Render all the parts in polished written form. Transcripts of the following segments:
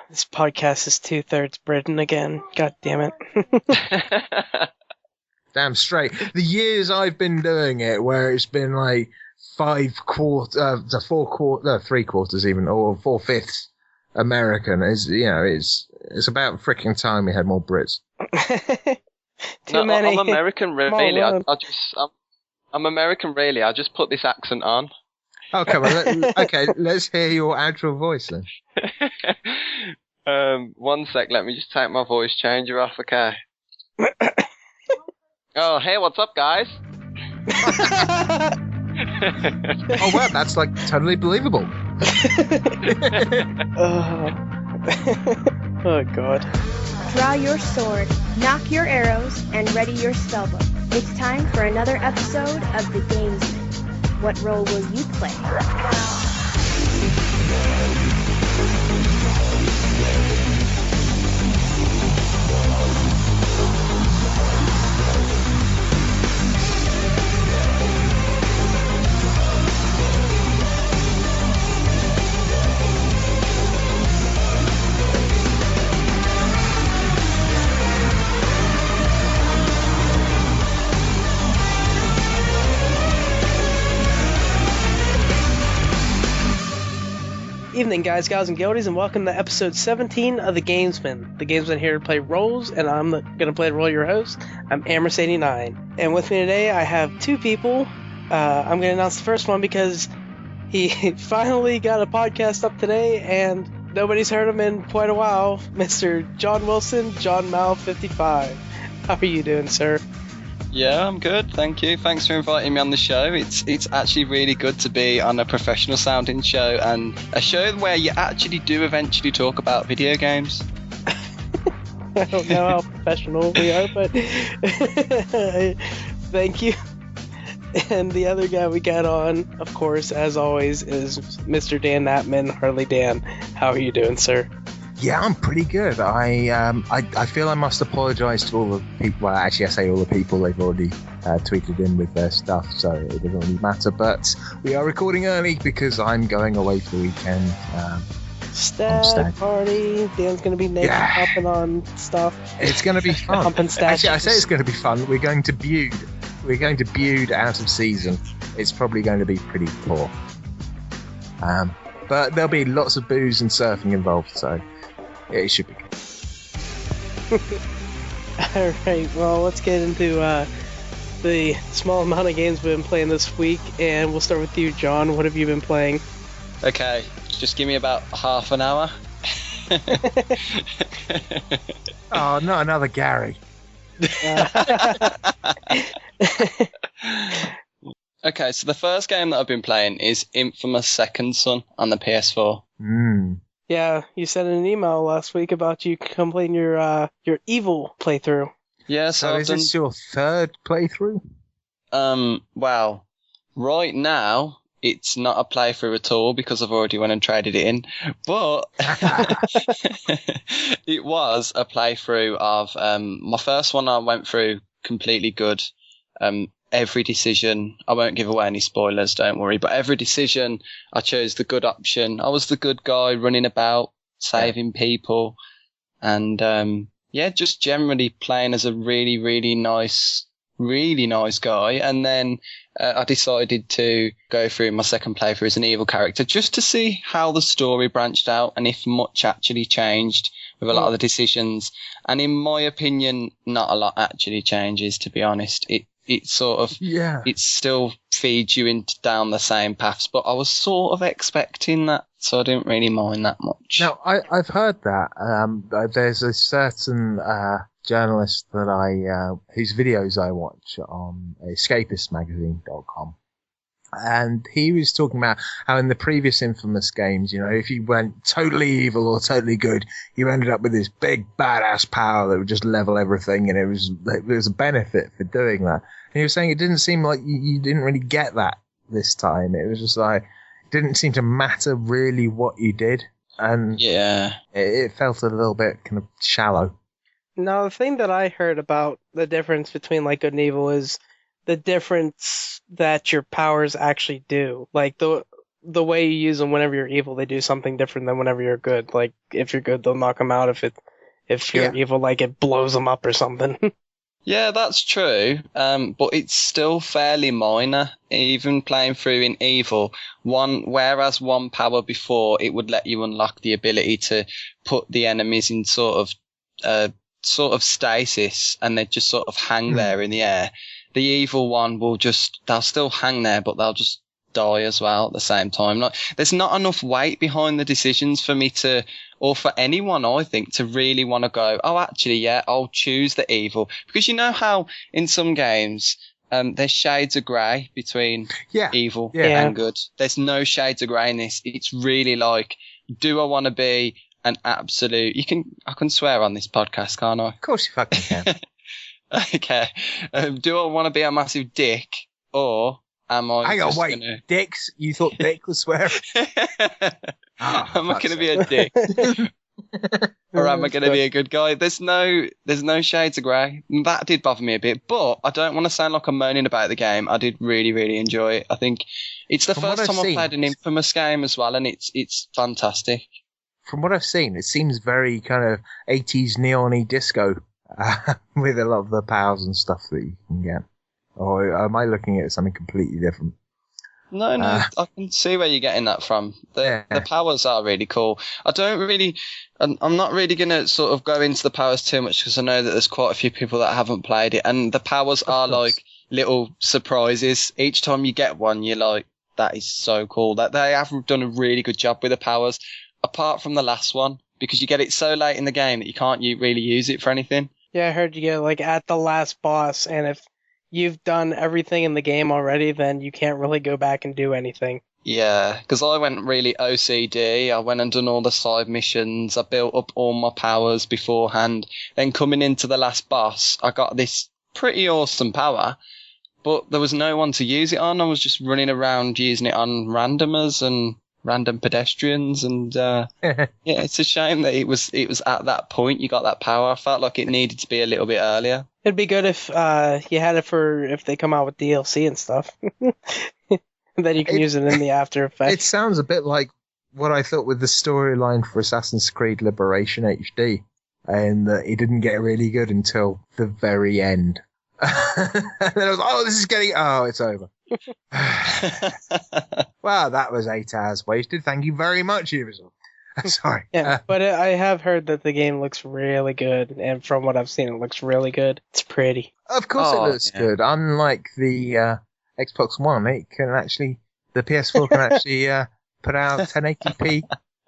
This podcast is 2/3 Britain again. God damn it. Damn straight. The years I've been doing it, where it's been like 3 quarters even, or 4/5 American, it's about freaking time we had more Brits. Too many. I'm American, really. I'm American, really. I just put this accent on. Oh, come on. Okay, let's hear your actual voice then. 1 sec, let me just take my voice changer off, okay? Oh, hey, what's up, guys? Oh, wow, that's like totally believable. Oh, God. Draw your sword, knock your arrows, and ready your spellbook. It's time for another episode of The Gamesmen. What role will you play? Evening, guys, gals, and guildies, and welcome to episode 17 of The Gamesmen. The Gamesmen here to play roles, and I'm going to play the role of your host. I'm Amherst89. And with me today, I have two people. I'm going to announce the first one because he finally got a podcast up today, and nobody's heard him in quite a while. Mr. John Wilson, John Mal 55. How are you doing, sir? Yeah, I'm good, thank you. Thanks for inviting me on the show. It's actually really good to be on a professional sounding show, and a show where you actually do eventually talk about video games. I don't know how professional we are, but thank you. And the other guy we got on, of course, as always, is Mr. Dan Natman, Hardlydan. How are you doing, sir? Yeah, I'm pretty good. I feel I must apologise to all the people. Well, actually, I say all the people. They've already tweeted in with their stuff, so it doesn't really matter. But we are recording early because I'm going away for the weekend. Stag party. Dan's going to be naked hopping on stuff. It's going to be fun. Actually, I say it's going to be fun. We're going to Bude. We're going to Bude out of season. It's probably going to be pretty poor. But there'll be lots of booze and surfing involved, so it should be good. Alright, well, let's get into the small amount of games we've been playing this week, and we'll start with you, John. What have you been playing? Okay, just give me about half an hour. Oh, not another Gary. Okay, so the first game that I've been playing is Infamous Second Son on the PS4. Yeah, you sent an email last week about you completing your Evil playthrough. Yeah, so is this your third playthrough? Well, right now it's not a playthrough at all because I've already went and traded it in. But it was a playthrough of my first one. I went through completely good. Every decision, I won't give away any spoilers, don't worry, but every decision, I chose the good option. I was the good guy running about, saving people, and just generally playing as a really, really nice guy. And then I decided to go through my second playthrough as an evil character just to see how the story branched out and if much actually changed with a lot of the decisions. And in my opinion, not a lot actually changes, to be honest. It sort of, it still feeds you down the same paths, but I was sort of expecting that, so I didn't really mind that much. Now, I've heard that. There's a certain journalist that whose videos I watch on escapistmagazine.com. And he was talking about how in the previous Infamous games, if you went totally evil or totally good, you ended up with this big badass power that would just level everything, and there was a benefit for doing that. And he was saying it didn't seem like you didn't really get that this time. It was just like, it didn't seem to matter really what you did. And it felt a little bit kind of shallow. No, the thing that I heard about the difference between like good and evil is the difference that your powers actually do. Like the way you use them whenever you're evil, they do something different than whenever you're good. Like, if you're good, they'll knock them out. If you're evil, like, it blows them up or something. Yeah, that's true, but it's still fairly minor, even playing through in Evil. Whereas one power before, it would let you unlock the ability to put the enemies in sort of stasis, and they just sort of hang there in the air. The Evil one they'll still hang there, but they'll just die as well at the same time. Like, there's not enough weight behind the decisions for me to, or for anyone, I think, to really want to go, oh, actually, yeah, I'll choose the evil. Because you know how in some games there's shades of grey between evil and good. There's no shades of grey in this. It's really like, do I want to be an absolute... I can swear on this podcast, can't I? Of course you fucking can. Okay. Do I want to be a massive dick, or... Am I Hang on, wait. Gonna... Dicks? You thought Dick was swearing? Am I going to be a dick? Or am I going to be a good guy? There's no shades of grey. That did bother me a bit, but I don't want to sound like I'm moaning about the game. I did really, really enjoy it. I think it's the first time I've played an Infamous game as well, and it's fantastic. From what I've seen, it seems very kind of 80s neon-y disco with a lot of the powers and stuff that you can get. Or am I looking at something completely different? No, I can see where you're getting that from. The powers are really cool. I'm not really going to sort of go into the powers too much because I know that there's quite a few people that haven't played it. And the powers are like little surprises. Each time you get one, you're like, that is so cool. That they have done a really good job with the powers, apart from the last one, because you get it so late in the game that you can't really use it for anything. Yeah, I heard you get like at the last boss, and if you've done everything in the game already, then you can't really go back and do anything. Yeah, because I went really OCD. I went and done all the side missions. I built up all my powers beforehand. Then coming into the last boss, I got this pretty awesome power, but there was no one to use it on. I was just running around using it on randomers and random pedestrians, and yeah, it's a shame that it was at that point you got that power. I felt like it needed to be a little bit earlier. It'd be good if you had it for if they come out with DLC and stuff. Then you can use it in the After Effects. It sounds a bit like what I thought with the storyline for Assassin's Creed Liberation HD, and that it didn't get really good until the very end. And then I was like, it's over. Well, that was 8 hours wasted. Thank you very much, Ubisoft. Sorry. Yeah, but I have heard that the game looks really good, and from what I've seen, it looks really good. It's pretty. Of course it looks good. Unlike the Xbox One, the PS4 can actually put out 1080p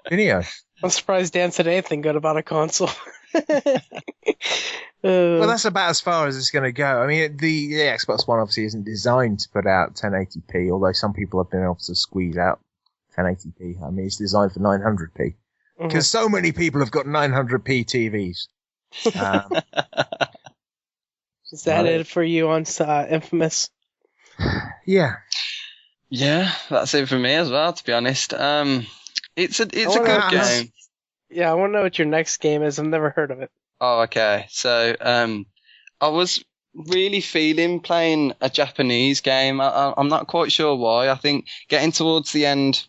video. I'm surprised Dan said anything good about a console. Well, that's about as far as it's going to go. I mean, the Xbox One obviously isn't designed to put out 1080p, although some people have been able to squeeze out 1080p. I mean, it's designed for 900p. Because so many people have got 900p TVs. Is that it for you on Infamous? Yeah. Yeah, that's it for me as well, to be honest. It's a good game. Yeah, I want to know what your next game is. I've never heard of it. Oh, okay. So, I was really feeling playing a Japanese game. I'm not quite sure why. I think getting towards the end,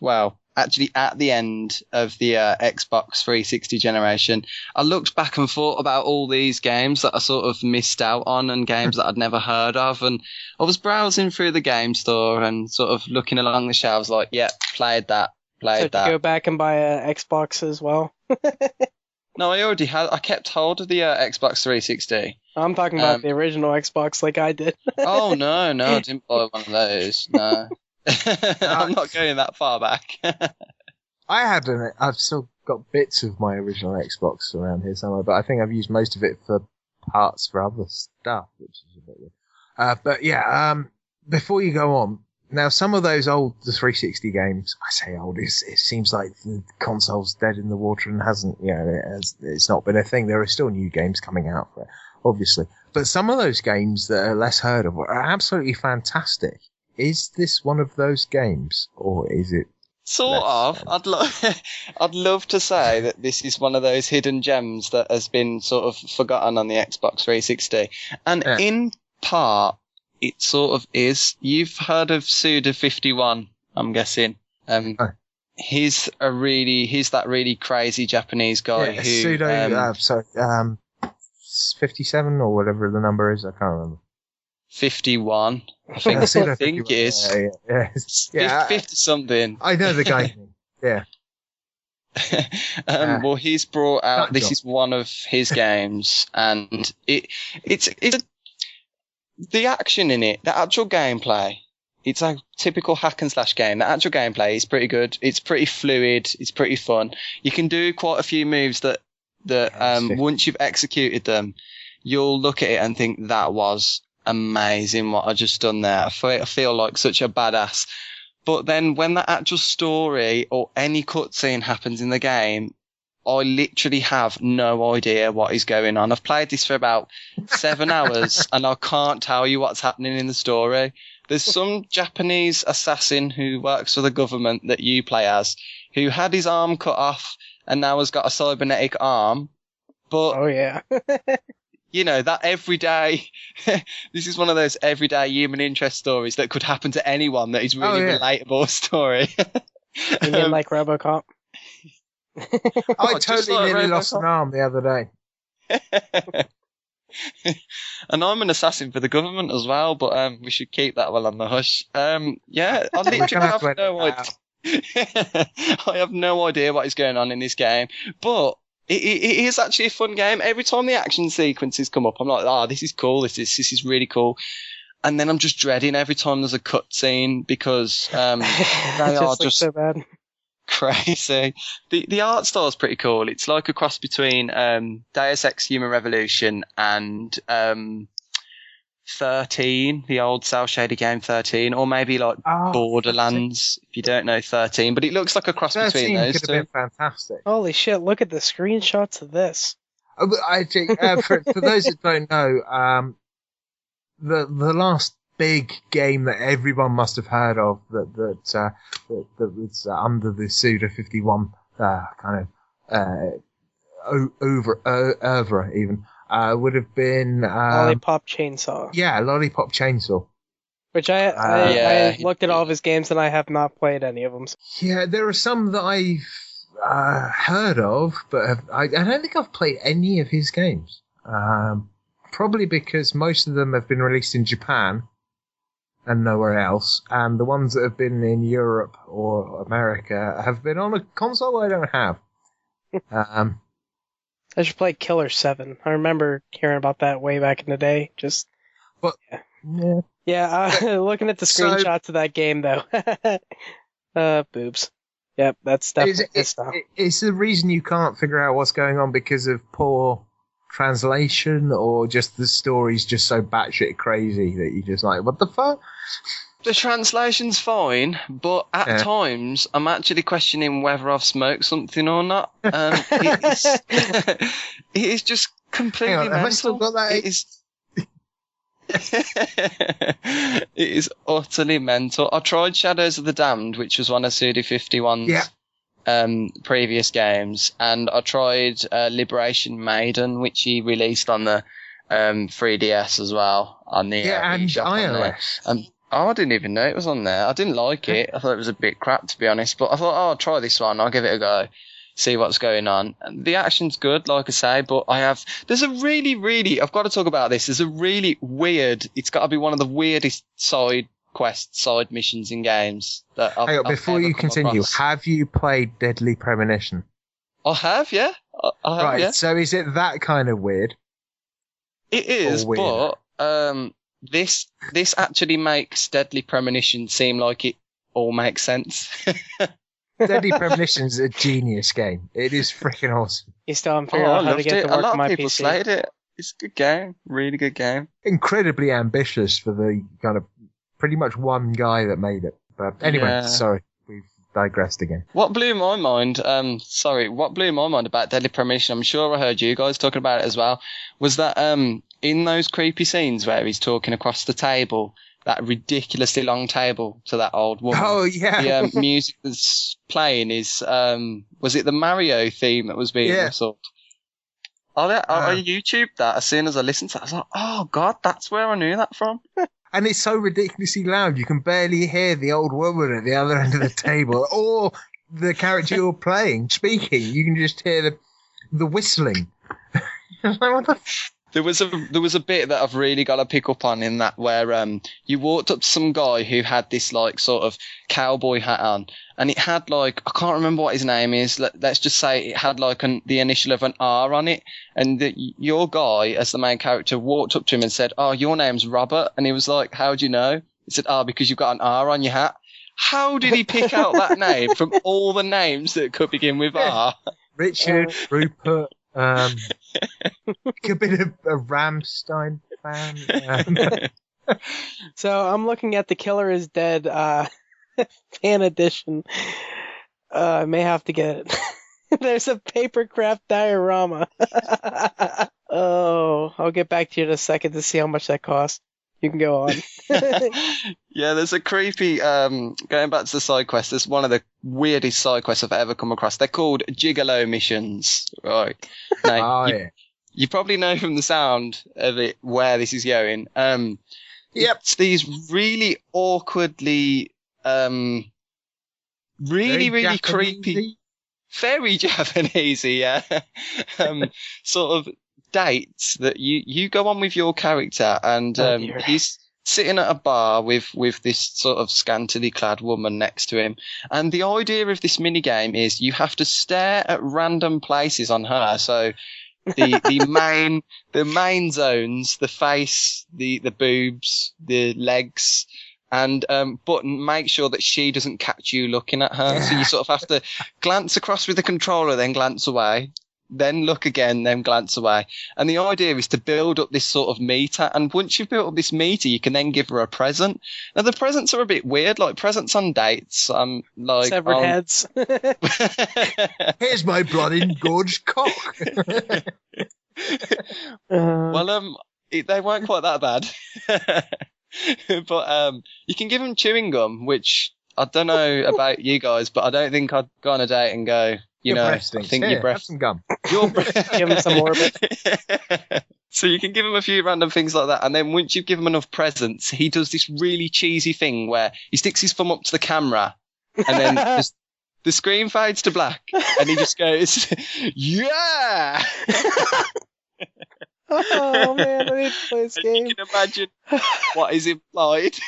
actually at the end of the Xbox 360 generation, I looked back and thought about all these games that I sort of missed out on and games that I'd never heard of. And I was browsing through the game store and sort of looking along the shelves like, yeah, played that. So to go back and buy an Xbox as well? No, I already had. I kept hold of the Xbox 360. I'm talking about the original Xbox like I did. Oh, no, I didn't buy one of those. No. I'm not going that far back. I've still got bits of my original Xbox around here somewhere, but I think I've used most of it for parts for other stuff, which is a bit weird. But yeah, before you go on, now some of those old the 360 games, I say old, it seems like the console's dead in the water and hasn't, it's not been a thing. There are still new games coming out for it, obviously. But some of those games that are less heard of are absolutely fantastic. Is this one of those games, or is it? Sort of. I'd love to say that this is one of those hidden gems that has been sort of forgotten on the Xbox 360, and in part, it sort of is. You've heard of Suda 51, I'm guessing. He's that really crazy Japanese guy who pseudo 57 or whatever the number is. I can't remember. 51. I think it is. Yeah. 50 something. I know the guy. Yeah. Well, he's brought out. This is one of his games, and it's the action in it, the actual gameplay. It's a typical hack and slash game. The actual gameplay is pretty good. It's pretty fluid. It's pretty fun. You can do quite a few moves that once you've executed them, you'll look at it and think that was amazing what I just done there. I feel like such a badass. But then when the actual story or any cutscene happens in the game, I literally have no idea what is going on. I've played this for about 7 hours and I can't tell you what's happening in the story. There's some Japanese assassin who works for the government that you play as, who had his arm cut off and now has got a cybernetic arm. But, oh yeah. you know, that everyday, this is one of those everyday human interest stories that could happen to anyone that is really relatable story. You mean like RoboCop? I totally nearly lost an arm the other day. And I'm an assassin for the government as well, but we should keep that well on the hush. Yeah, I literally have no idea. I have no idea what is going on in this game, but it is actually a fun game. Every time the action sequences come up, I'm like, this is cool. This is really cool. And then I'm just dreading every time there's a cutscene because they are just so bad. Crazy. The art style is pretty cool. It's like a cross between Deus Ex Human Revolution and 13, the old cel shaded game 13, or maybe like Borderlands, if you don't know 13. But it looks like a cross between those two. 13 could have been fantastic. Holy shit! Look at the screenshots of this. I think for those that don't know, the last big game that everyone must have heard of that was under the Suda 51 kind of oeuvre even would have been Lollipop Chainsaw. Yeah, Lollipop Chainsaw. Which I looked at all of his games and I have not played any of them. Yeah, there are some that I've heard of, but I don't think I've played any of his games. Probably because most of them have been released in Japan and nowhere else, and the ones that have been in Europe or America have been on a console I don't have. I should play Killer 7. I remember hearing about that way back in the day. Looking at the screenshots of that game though. Boobs. Yep, that's definitely stuff. Is the reason you can't figure out what's going on because of poor translation, or just the story's just so batshit crazy that you just like, what the fuck? The translation's fine, but at times I'm actually questioning whether I've smoked something or not. It is just completely mental. Have I still got that? It is utterly mental. I tried Shadows of the Damned, which was one of Suda 51's previous games, and I tried Liberation Maiden, which he released on the 3DS as well on the and iOS. I didn't even know it was on there. I didn't like it. I thought it was a bit crap, to be honest. But I thought, I'll try this one. I'll give it a go, see what's going on. And the action's good, like I say. But there's a really, I've got to talk about this. There's a really weird. It's got to be one of the weirdest side quests, side missions in games that I've before you continue, across. Have you played Deadly Premonition? I have, yeah. I have, right. Yeah. So is it that kind of weird? It is, but this actually makes Deadly Premonition seem like it all makes sense. Deadly Premonition is a genius game. It is freaking awesome. You still haven't figured out how to get to work on my PC. A lot of people slayed it. It's a good game. Really good game. Incredibly ambitious for the kind of pretty much one guy that made it. But anyway, sorry. We've digressed again. What blew my mind, about Deadly Premonition, I'm sure I heard you guys talking about it as well, was that in those creepy scenes where he's talking across the table, that ridiculously long table to that old woman. Oh, yeah. The music that's playing is, was it the Mario theme that was being whistled? I YouTubed that as soon as I listened to it. I was like, oh, God, that's where I knew that from. And it's so ridiculously loud, you can barely hear the old woman at the other end of the table, or the character you're playing speaking. You can just hear the whistling. What the There was a bit that I've really got to pick up on in that where you walked up to some guy who had this like sort of cowboy hat on, and it had like, I can't remember what his name is. Let's just say it had like the initial of an R on it, and your guy as the main character walked up to him and said, "Oh, your name's Robert," and he was like, "How do you know?" He said, "Oh, because you've got an R on your hat." How did he pick out that name from all the names that could begin with R? Richard, Rupert. A bit of a Rammstein fan. So I'm looking at the Killer is Dead fan edition. I may have to get it. There's a papercraft diorama. Oh, I'll get back to you in a second to see how much that costs. You can go on. Yeah, there's a creepy, going back to the side quest, there's one of the weirdest side quests I've ever come across. They're called Gigolo missions, right? Now, you probably know from the sound of it where this is going. Yep. It's these really awkwardly, really creepy, very Japanesey, yeah. Sort of dates that you go on with your character, and he's sitting at a bar with this sort of scantily clad woman next to him, and the idea of this mini game is you have to stare at random places on her. So the main zones, the face, the boobs, the legs, and but make sure that she doesn't catch you looking at her. So you sort of have to glance across with the controller, then glance away, then look again, then glance away. And the idea is to build up this sort of meter. And once you've built up this meter, you can then give her a present. Now, the presents are a bit weird, like presents on dates. Like severed heads. Here's my blood engorged cock. Well, they weren't quite that bad. But you can give them chewing gum, which I don't know about you guys, but I don't think I'd go on a date and go, you know, I think your breath. Have some gum. Your breath. Give him some more of it. So you can give him a few random things like that, and then once you've given him enough presents, he does this really cheesy thing where he sticks his thumb up to the camera, and then the screen fades to black, and he just goes, "Yeah!" Oh man, I need to play this game. You can imagine what is implied.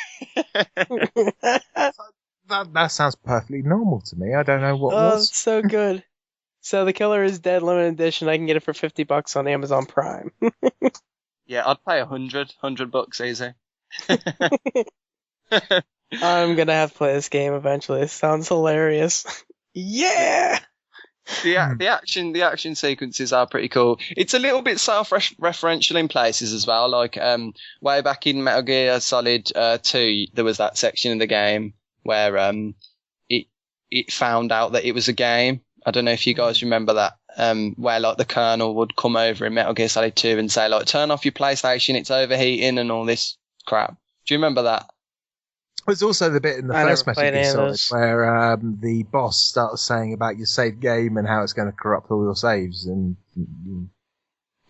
That sounds perfectly normal to me. I don't know what was. It's so good. So the Killer is Dead limited edition. I can get it for $50 on Amazon Prime. Yeah, I'd pay $100 easy. I'm gonna have to play this game eventually. It sounds hilarious. Yeah. The action sequences are pretty cool. It's a little bit self-referential in places as well. Like way back in Metal Gear Solid 2, there was that section of the game where it found out that it was a game. I don't know if you guys remember that. Where like the Colonel would come over in Metal Gear Solid 2 and say like, "Turn off your PlayStation, it's overheating," and all this crap. Do you remember that? There's also the bit in the first Metal Gear Solid where the boss starts saying about your saved game and how it's going to corrupt all your saves.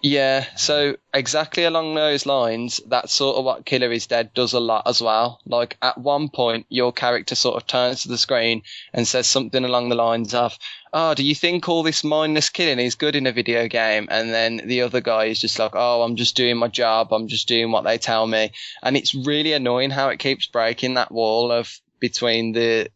Yeah, so exactly along those lines, that's sort of what Killer is Dead does a lot as well. Like, at one point, your character sort of turns to the screen and says something along the lines of, "Oh, do you think all this mindless killing is good in a video game?" And then the other guy is just like, "Oh, I'm just doing my job. I'm just doing what they tell me." And it's really annoying how it keeps breaking that wall of between the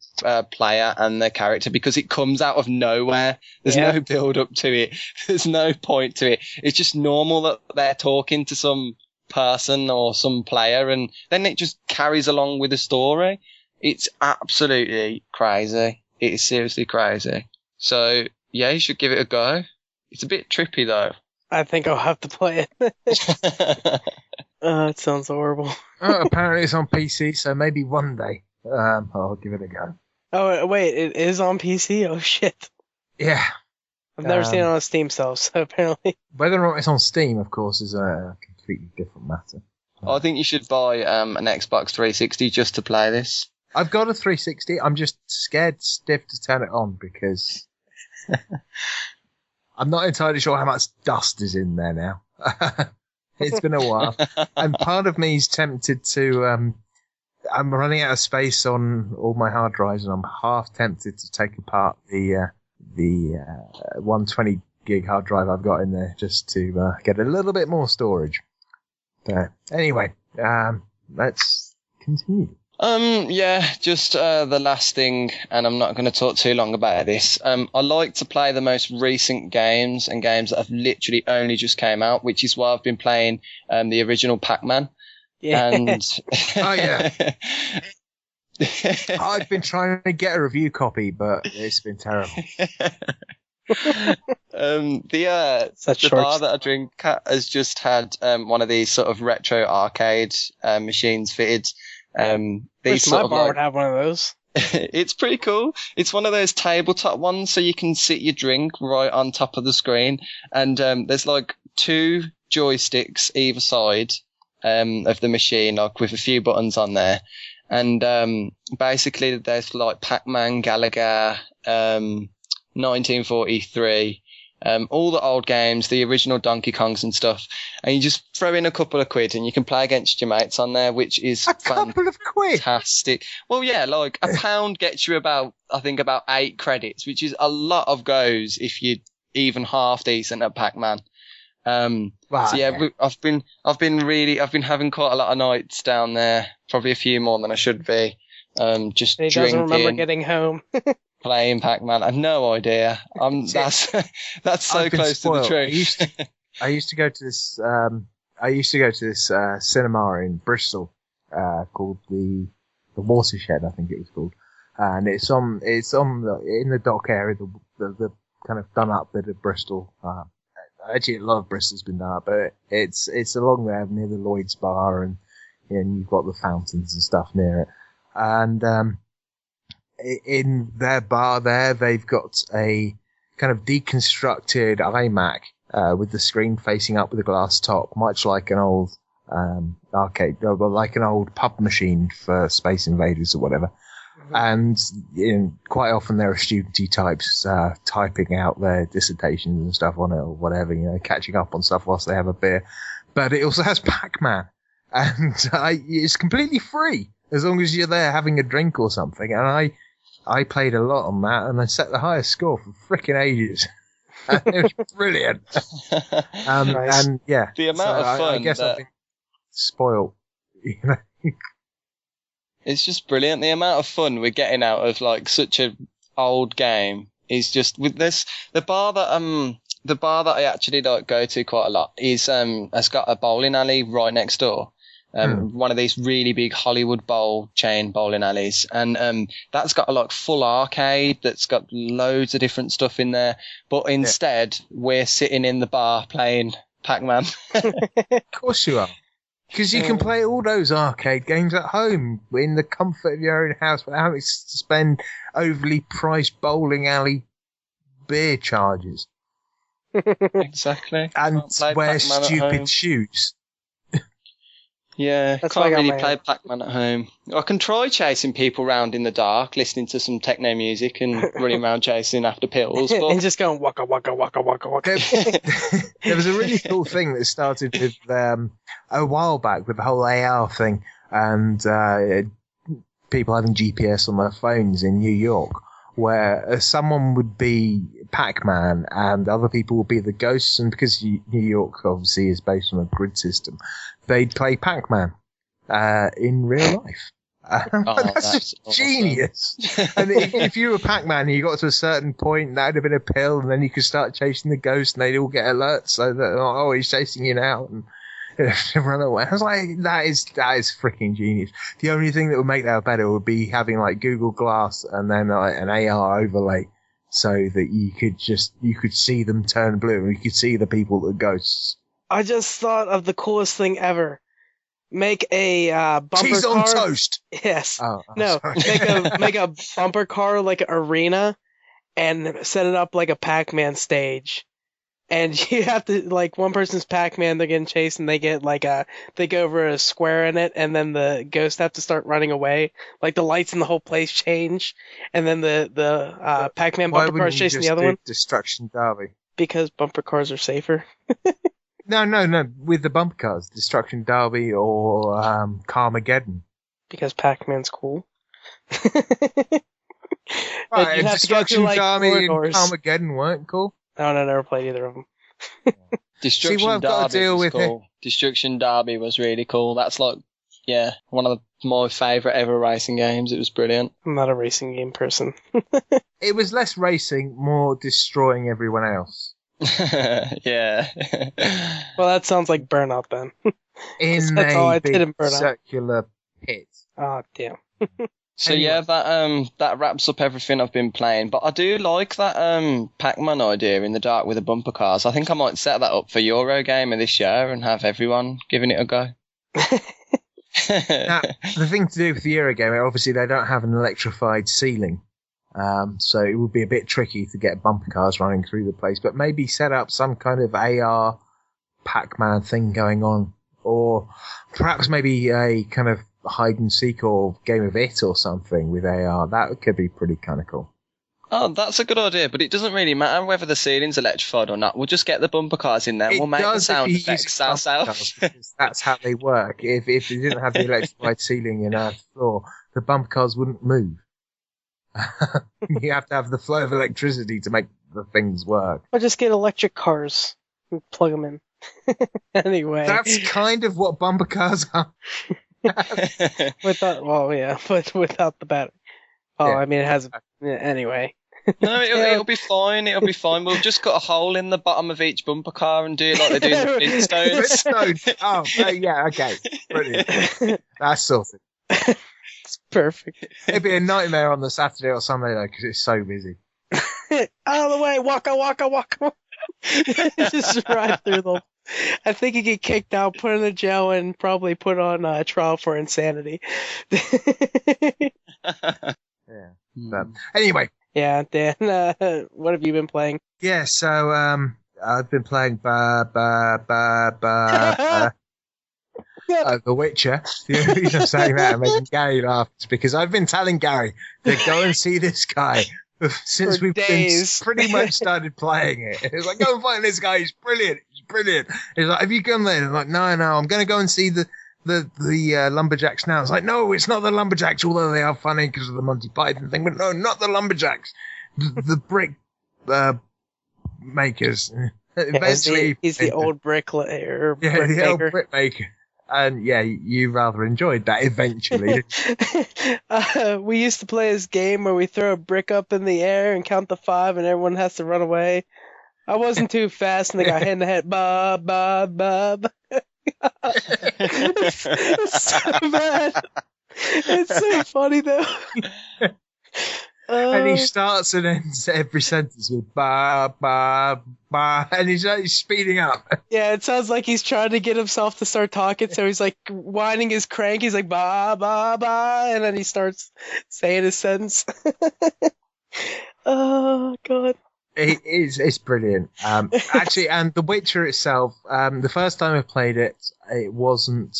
player and the character, because it comes out of nowhere. There's no build up to it. There's no point to it. It's just normal that they're talking to some person or some player, and then it just carries along with the story. It's absolutely crazy. It is seriously crazy. So yeah, you should give it a go. It's a bit trippy though. I think I'll have to play it. It sounds horrible. Apparently it's on PC, so maybe one day. I'll give it a go. Oh, wait, it is on PC? Oh, shit. Yeah. I've never seen it on a Steam sale, so apparently. Whether or not it's on Steam, of course, is a completely different matter. I think you should buy an Xbox 360 just to play this. I've got a 360. I'm just scared stiff to turn it on because I'm not entirely sure how much dust is in there now. It's been a while. And part of me is tempted to, I'm running out of space on all my hard drives, and I'm half tempted to take apart the 120 gig hard drive I've got in there just to get a little bit more storage. But anyway, let's continue. Just the last thing, and I'm not going to talk too long about this. I like to play the most recent games and games that have literally only just came out, which is why I've been playing the original Pac-Man. Yeah. And Oh, yeah. I've been trying to get a review copy, but it's been terrible. The bar that I drink at has just had one of these sort of retro arcade machines fitted. Wish my bar would have one of those. It's pretty cool. It's one of those tabletop ones, so you can sit your drink right on top of the screen, and there's like 2 joysticks either side of the machine, like with a few buttons on there, and basically there's like Pac-Man, Galaga, 1943. All the old games, the original Donkey Kongs and stuff, and you just throw in a couple of quid and you can play against your mates on there, which is couple of quid. Fantastic. Well, yeah, like £1 gets you about 8 credits, which is a lot of goes if you're even half decent at Pac-Man. Right. So yeah, I've been having quite a lot of nights down there, probably a few more than I should be. Just he drinking. Doesn't remember getting home. Playing Pac-Man. I have no idea. That's so close to the truth. I used to go to this cinema in Bristol called the Watershed, I think it was called, and it's in the dock area, the kind of done up bit of Bristol. Actually, a lot of Bristol's been done up, but it's along there near the Lloyd's Bar, and you've got the fountains and stuff near it, and in their bar there, they've got a kind of deconstructed iMac with the screen facing up with a glass top, much like an old arcade, like an old pub machine for Space Invaders or whatever. Mm-hmm. And quite often there are studenty types typing out their dissertations and stuff on it or whatever, catching up on stuff whilst they have a beer. But it also has Pac-Man, and it's completely free as long as you're there having a drink or something. And I played a lot on that, and I set the highest score for frickin' ages. It was brilliant. Nice. And yeah, the amount of fun. I guess I've been spoiled. It's just brilliant. The amount of fun we're getting out of like such a old game is just with this. The bar that I actually like go to quite a lot is has got a bowling alley right next door. One of these really big Hollywood Bowl chain bowling alleys, and that's got a like full arcade that's got loads of different stuff in there. But instead, we're sitting in the bar playing Pac-Man. Of course you are, because you can play all those arcade games at home in the comfort of your own house without having to spend overly priced bowling alley beer charges. Exactly. And wear stupid shoes. Yeah, That's can't why I got really my- play Pac-Man at home. I can try chasing people around in the dark, listening to some techno music and running around chasing after pills. And But just going waka waka waka waka waka. There was a really cool thing that started with a while back with the whole AR thing, and people having GPS on their phones in New York, where someone would be Pac-Man and other people would be the ghosts, and because New York obviously is based on a grid system, they'd play Pac-Man in real life. That's just awesome. Genius. And if you were Pac-Man and you got to a certain point, that would have been a pill, and then you could start chasing the ghost, and they'd all get alerts so that he's chasing you now, and run away. I was like, that is freaking genius. The only thing that would make that better would be having like Google Glass and then an AR overlay, so that you could see them turn blue, and you could see the people that are ghosts. I just thought of the coolest thing ever. Make a bumper Cheese car. on toast. Yes. Oh, No, sorry. make a bumper car like an arena, and set it up like a Pac-Man stage. And you have to, like, one person's Pac-Man, they're getting chased, and they get they go over a square in it, and then the ghosts have to start running away. Like the lights in the whole place change, and then the Pac-Man Why bumper car wouldn't is you chasing just the other do one Destruction Derby? because bumper cars are safer. No. With the bumper cars, Destruction Derby or Carmageddon. Because Pac-Man's cool. Right, you have to go Destruction through, like, Derby and corridors. Carmageddon weren't cool. I never played either of them. Destruction See what I've got to Derby deal was with cool. Destruction Derby was really cool. That's like, one of my favourite ever racing games. It was brilliant. I'm not a racing game person. It was less racing, more destroying everyone else. Yeah. Well, that sounds like Burnout then. In That's all I a did in big Burnout. circular pit. Oh, damn. So Anyway. that wraps up everything I've been playing. But I do like that Pac-Man idea in the dark with the bumper cars. I think I might set that up for Eurogamer this year and have everyone giving it a go. Now, the thing to do with the Eurogamer, obviously they don't have an electrified ceiling. So it would be a bit tricky to get bumper cars running through the place, but maybe set up some kind of AR Pac-Man thing going on, or perhaps maybe a kind of hide and seek or game of it or something with AR. That could be pretty kind of cool. Oh, that's a good idea, but it doesn't really matter whether the ceiling's electrified or not. We'll just get the bumper cars in there. We'll make the sound effects ourselves. That's how they work. If you didn't have the electrified ceiling in our floor, the bumper cars wouldn't move. You have to have the flow of electricity to make the things work. Or just get electric cars and plug them in. Anyway. That's kind of what bumper cars are. But without the battery. Oh, Yeah. I mean, it has. Anyway. No, it'll be fine. It'll be fine. We'll just cut a hole in the bottom of each bumper car and do it like they do in the Flintstones. Oh, yeah, okay. Brilliant. That's sorted. It's perfect. It'd be a nightmare on the Saturday or Sunday, though, because it's so busy. Out of the way! Waka, waka, waka! Just ride through them. I think you get kicked out, put in a jail, and probably put on a trial for insanity. Yeah. But anyway. Yeah, Dan, what have you been playing? Yeah, so I've been playing The Witcher. The reason I'm saying that and making Gary laugh is because I've been telling Gary to go and see this guy since For we've days. been pretty much started playing it. It's like, go and find this guy. He's brilliant. He's brilliant. He's like, have you gone there? I'm like, no, I'm going to go and see the Lumberjacks now. It's like, no, it's not the Lumberjacks, although they are funny because of the Monty Python thing, but no, not the Lumberjacks. The brick makers. Eventually, he's the old bricklayer. Yeah, the old brick maker. And yeah, you rather enjoyed that eventually. We used to play this game where we throw a brick up in the air and count to 5 and everyone has to run away. I wasn't too fast and they got hit in the head. Bob, Bob, Bob. It's so bad. It's so funny though. And he starts and ends every sentence with ba ba ba, and he's speeding up. Yeah, it sounds like he's trying to get himself to start talking, so he's like whining his crank. He's like ba ba ba, and then he starts saying his sentence. Oh god. It's brilliant. Actually, and The Witcher itself, the first time I played it, it wasn't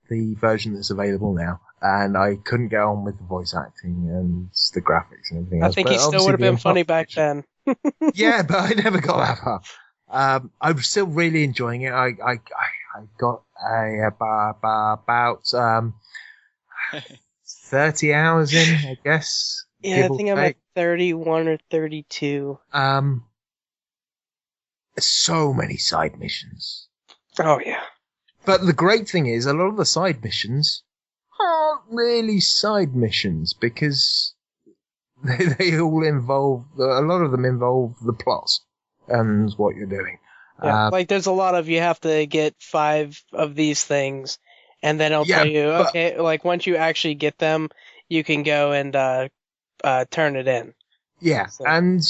the version that's available now, and I couldn't get on with the voice acting and the graphics and everything else. I think he still would have been funny back then. Yeah, but I never got that far. I'm still really enjoying it. I got about 30 hours in, I guess. Yeah, I think I'm at 31 or 32. So many side missions. Oh, yeah. But the great thing is, a lot of the side missions aren't really side missions because they all involve, a lot of them involve the plot and what you're doing. Yeah, like there's a lot of, you have to get 5 of these things, and then it'll tell you, okay, like once you actually get them, you can go and turn it in. Yeah, so. And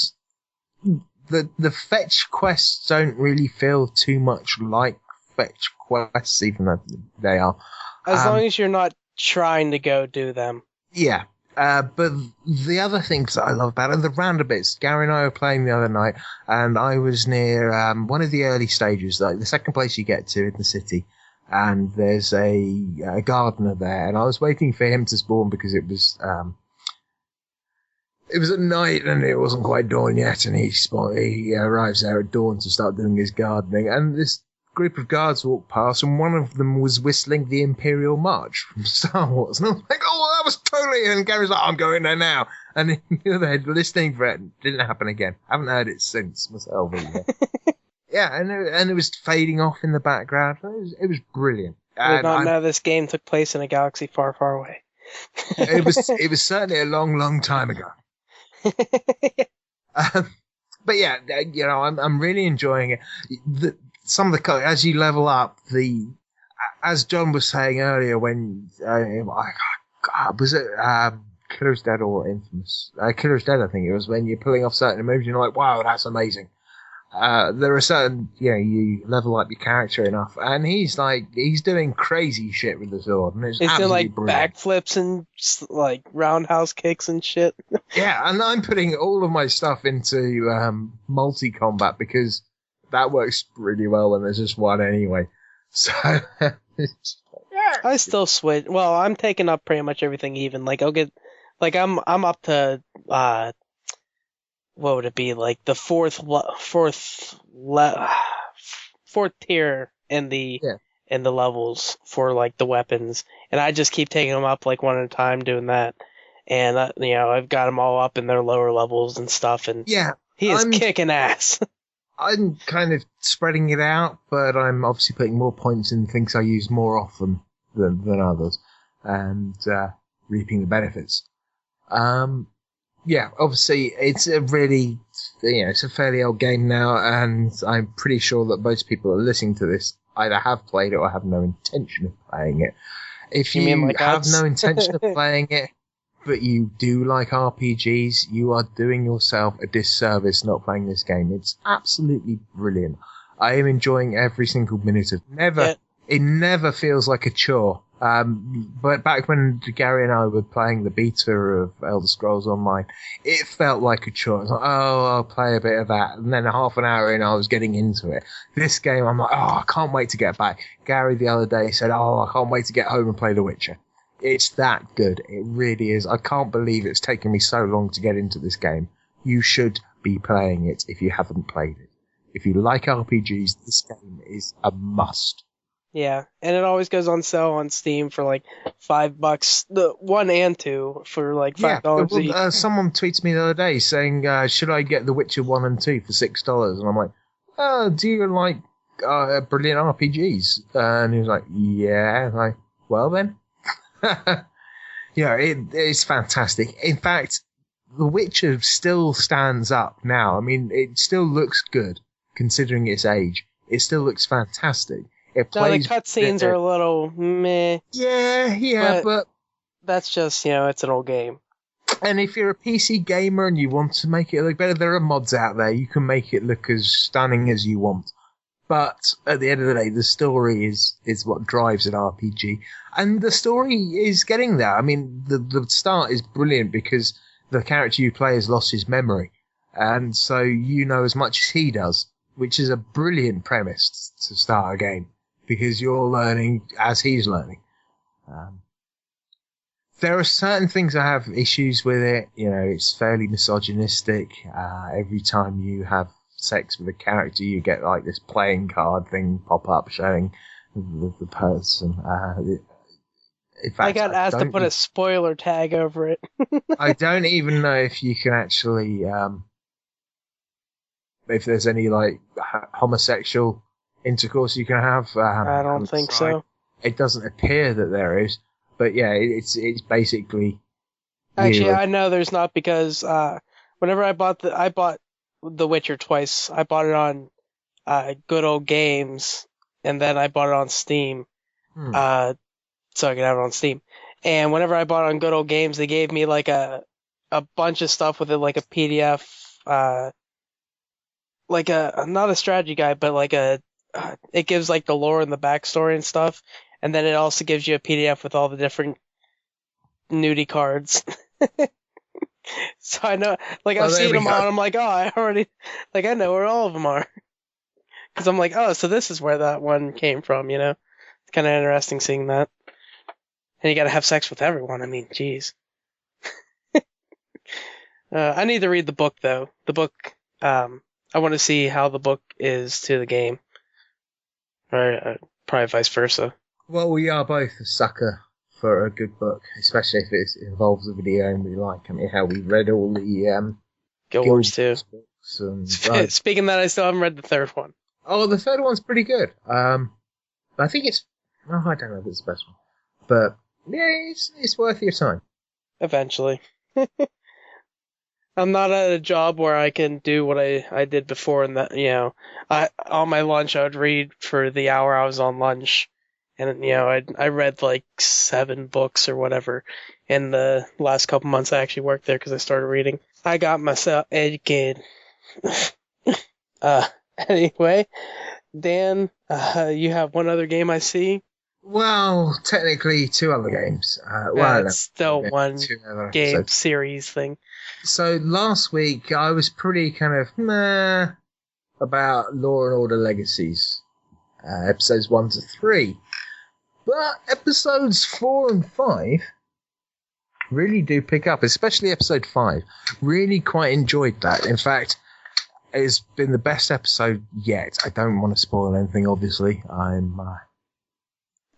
the fetch quests don't really feel too much like fetch quests, even though they are. As long as you're not trying to go do them. Yeah. But the other things that I love about it are the roundabouts. Gary and I were playing the other night, and I was near one of the early stages, like the second place you get to in the city, and there's a gardener there, and I was waiting for him to spawn because it was It was at night and it wasn't quite dawn yet, and he arrives there at dawn to start doing his gardening, and this group of guards walked past, and one of them was whistling the Imperial March from Star Wars, and I was like, oh, that was totally, and Gary's like, I'm going there now, and they're listening for it. Didn't happen again. I haven't heard it since myself either. Yeah, and it was fading off in the background. It was brilliant. I did not know this game took place in a galaxy far, far away. It was certainly a long, long time ago. But yeah, I'm really enjoying it. Some of the as you level up, as John was saying earlier, when was it Killer's Dead or Infamous? Killer's Dead, I think it was, when you're pulling off certain moves, you're like, wow, that's amazing. There are certain, you level up your character enough, and he's doing crazy shit with the sword, and it's doing like brilliant. backflips and like roundhouse kicks and shit. Yeah, and I'm putting all of my stuff into multi-combat because that works really well when there's just one anyway. So I still switch. Well, I'm taking up pretty much everything even. Like I'll get, like I'm up to what would it be, like the fourth tier in the levels for like the weapons, and I just keep taking them up like one at a time doing that, and I've got them all up in their lower levels and stuff, and he is kicking ass. I'm kind of spreading it out, but I'm obviously putting more points in things I use more often than others, and reaping the benefits. Yeah, obviously it's a really, it's a fairly old game now, and I'm pretty sure that most people are listening to this either have played it or have no intention of playing it. If you have no intention of playing it, but you do like RPGs, you are doing yourself a disservice not playing this game. It's absolutely brilliant. I am enjoying every single minute of it. It never feels like a chore. But back when Gary and I were playing the beta of Elder Scrolls Online, it felt like a chore. I was like, I'll play a bit of that. And then half an hour in, I was getting into it. This game, I'm like, I can't wait to get back. Gary the other day said, I can't wait to get home and play The Witcher. It's that good. It really is. I can't believe it's taken me so long to get into this game. You should be playing it if you haven't played it. If you like RPGs, this game is a must. Yeah, and it always goes on sale on Steam for like $5, the 1 and 2 for like $5 each. Someone tweeted me the other day saying, should I get The Witcher 1 and 2 for $6? And I'm like, do you like brilliant RPGs? And he was like, yeah. I'm like, well then. It's fantastic. In fact, The Witcher still stands up now. I mean, it still looks good considering its age. It still looks fantastic. The cutscenes are a little meh. Yeah, but that's just, it's an old game. And if you're a PC gamer and you want to make it look better, there are mods out there. You can make it look as stunning as you want. But at the end of the day, the story is what drives an RPG. And the story is getting there. I mean, the start is brilliant because the character you play has lost his memory. And so you know as much as he does, which is a brilliant premise to start a game. Because you're learning as he's learning. There are certain things I have issues with it. It's fairly misogynistic. Every time you have sex with a character, you get like this playing card thing pop up showing the person. In fact, I got asked to put a spoiler tag over it. I don't even know if you can actually, if there's any like homosexual intercourse you can have. I don't think so. It doesn't appear that there is, but yeah, it's basically. Actually, I know there's not because whenever I bought The Witcher twice. I bought it on Good Old Games, and then I bought it on Steam, so I could have it on Steam. And whenever I bought it on Good Old Games, they gave me like a bunch of stuff with it, like a PDF, like not a strategy guide, but it gives like the lore and the backstory and stuff, and then it also gives you a PDF with all the different nudie cards. So I know, like I've seen them all, and I'm like, I know where all of them are. Because I'm like, so this is where that one came from, It's kind of interesting seeing that. And you gotta have sex with everyone, I mean, jeez. I need to read the book though. The book, I want to see how the book is to the game, or probably vice versa. Well, we are both a sucker for a good book, especially if it involves a video game we like. I mean, how we read all the Guild Wars 2. books. And, Speaking of that, I still haven't read the third one. Oh, the third one's pretty good. I think it's... Oh, I don't know if it's the best one. But, yeah, it's worth your time. Eventually. I'm not at a job where I can do what I did before, and that, on my lunch I would read for the hour I was on lunch, and I read like 7 books or whatever in the last couple months I actually worked there because I started reading. I got myself educated. Anyway, Dan, you have one other game I see. Well, technically 2 other games. It's still one game series thing. So last week I was pretty kind of meh about Law and Order Legacies, episodes 1 to 3, but episodes 4 and 5 really do pick up, especially episode 5. Really quite enjoyed that. In fact, it's been the best episode yet. I don't want to spoil anything, obviously.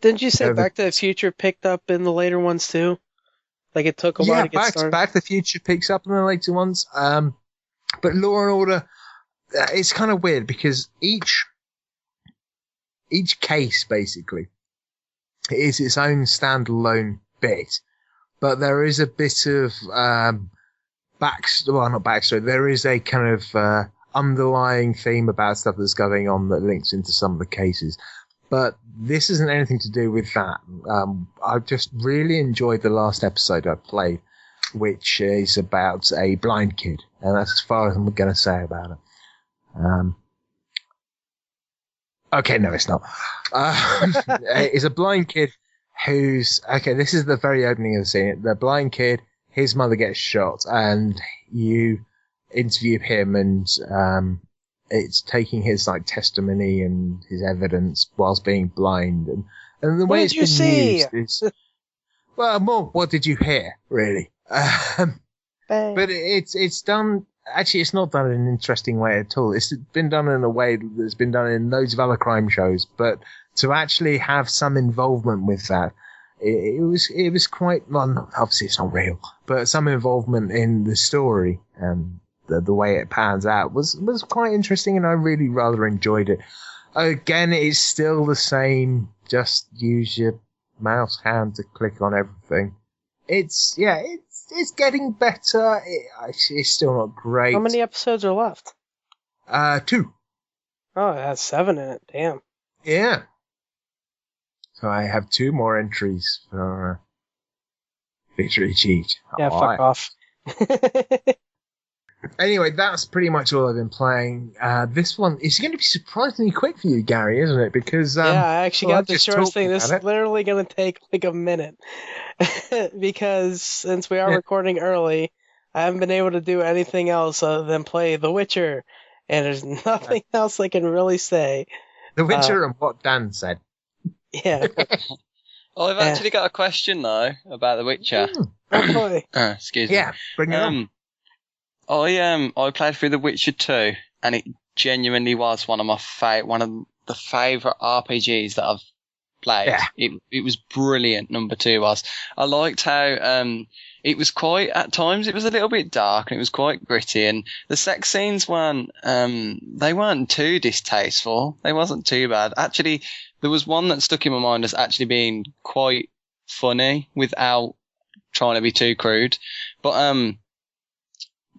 Didn't you say Back to the Future picked up in the later ones too? Like it took a while to get started? Back to the Future picks up in the later ones. But Law and Order, it's kind of weird because each case basically is its own standalone bit, but there is a bit of not backstory. There is a kind of underlying theme about stuff that's going on that links into some of the cases. But this isn't anything to do with that. I just really enjoyed the last episode I played, which is about a blind kid. And that's as far as I'm going to say about it. Okay, no, it's not. It's a blind kid who's... Okay, this is the very opening of the scene. The blind kid, his mother gets shot, and you interview him, and it's taking his testimony and his evidence whilst being blind, and the way it's been used is more. What did you hear, really? But it's done. Actually, it's not done in an interesting way at all. It's been done in a way that's been done in loads of other crime shows, but to actually have some involvement with that, it was quite. Well, obviously it's not real, but some involvement in the story and the way it pans out was quite interesting, and I really rather enjoyed it. Again, it's still the same. Just use your mouse hand to click on everything. It's getting better. It's still not great. How many episodes are left? 2. Oh, it has 7 in it. Damn. Yeah. So I have 2 more entries for victory achieved. Yeah, fuck off. Anyway, that's pretty much all I've been playing. This one is going to be surprisingly quick for you, Gary, isn't it? Because I actually got the shortest thing. This is literally going to take like a minute. Because since we are recording early, I haven't been able to do anything else other than play The Witcher. And there's nothing else I can really say. The Witcher and what Dan said. Yeah. Well, I've actually got a question, though, about The Witcher. Oh, boy. Excuse me. Yeah, bring it on. I played through The Witcher 2, and it genuinely was one of the favourite RPGs that I've played. Yeah. It was brilliant. Number 2 was. I liked how it was quite, at times it was a little bit dark and it was quite gritty, and the sex scenes weren't too distasteful. They wasn't too bad. Actually, there was one that stuck in my mind as actually being quite funny without trying to be too crude. But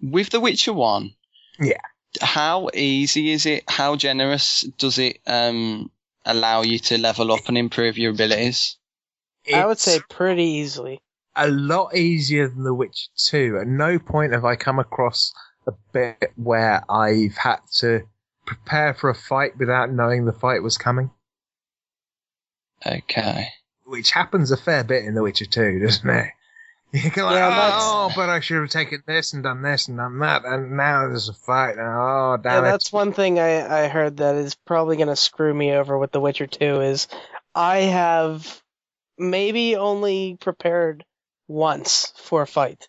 with The Witcher 1, how easy is it? How generous does it allow you to level up and improve your abilities? I would say pretty easily. A lot easier than The Witcher 2. At no point have I come across a bit where I've had to prepare for a fight without knowing the fight was coming. Okay. Which happens a fair bit in The Witcher 2, doesn't it? You go but I should have taken this and done that, and now there's a fight. Oh, damn it. That's one thing I heard that is probably going to screw me over with The Witcher 2 is I have maybe only prepared once for a fight.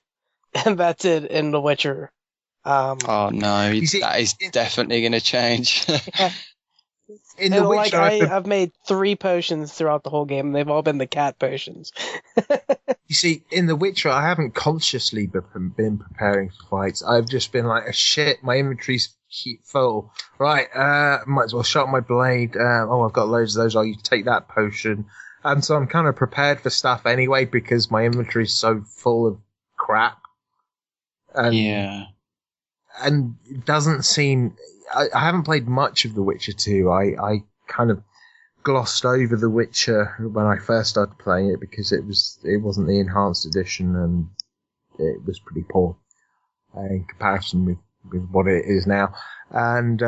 and that's it in The Witcher. Oh no, You see, that is definitely going to change. Yeah. in And The like Witcher, I've made 3 potions throughout the whole game, and they've all been the cat potions. you see, in The Witcher, I haven't consciously been preparing for fights. I've just been like, oh, shit, my inventory's full. Right, might as well sharpen my blade. I've got loads of those. I'll take that potion. And so I'm kind of prepared for stuff anyway because my inventory's so full of crap. Yeah. And it doesn't seem... I haven't played much of The Witcher 2. I kind of glossed over The Witcher when I first started playing it because it wasn't the enhanced edition and it was pretty poor in comparison with what it is now. And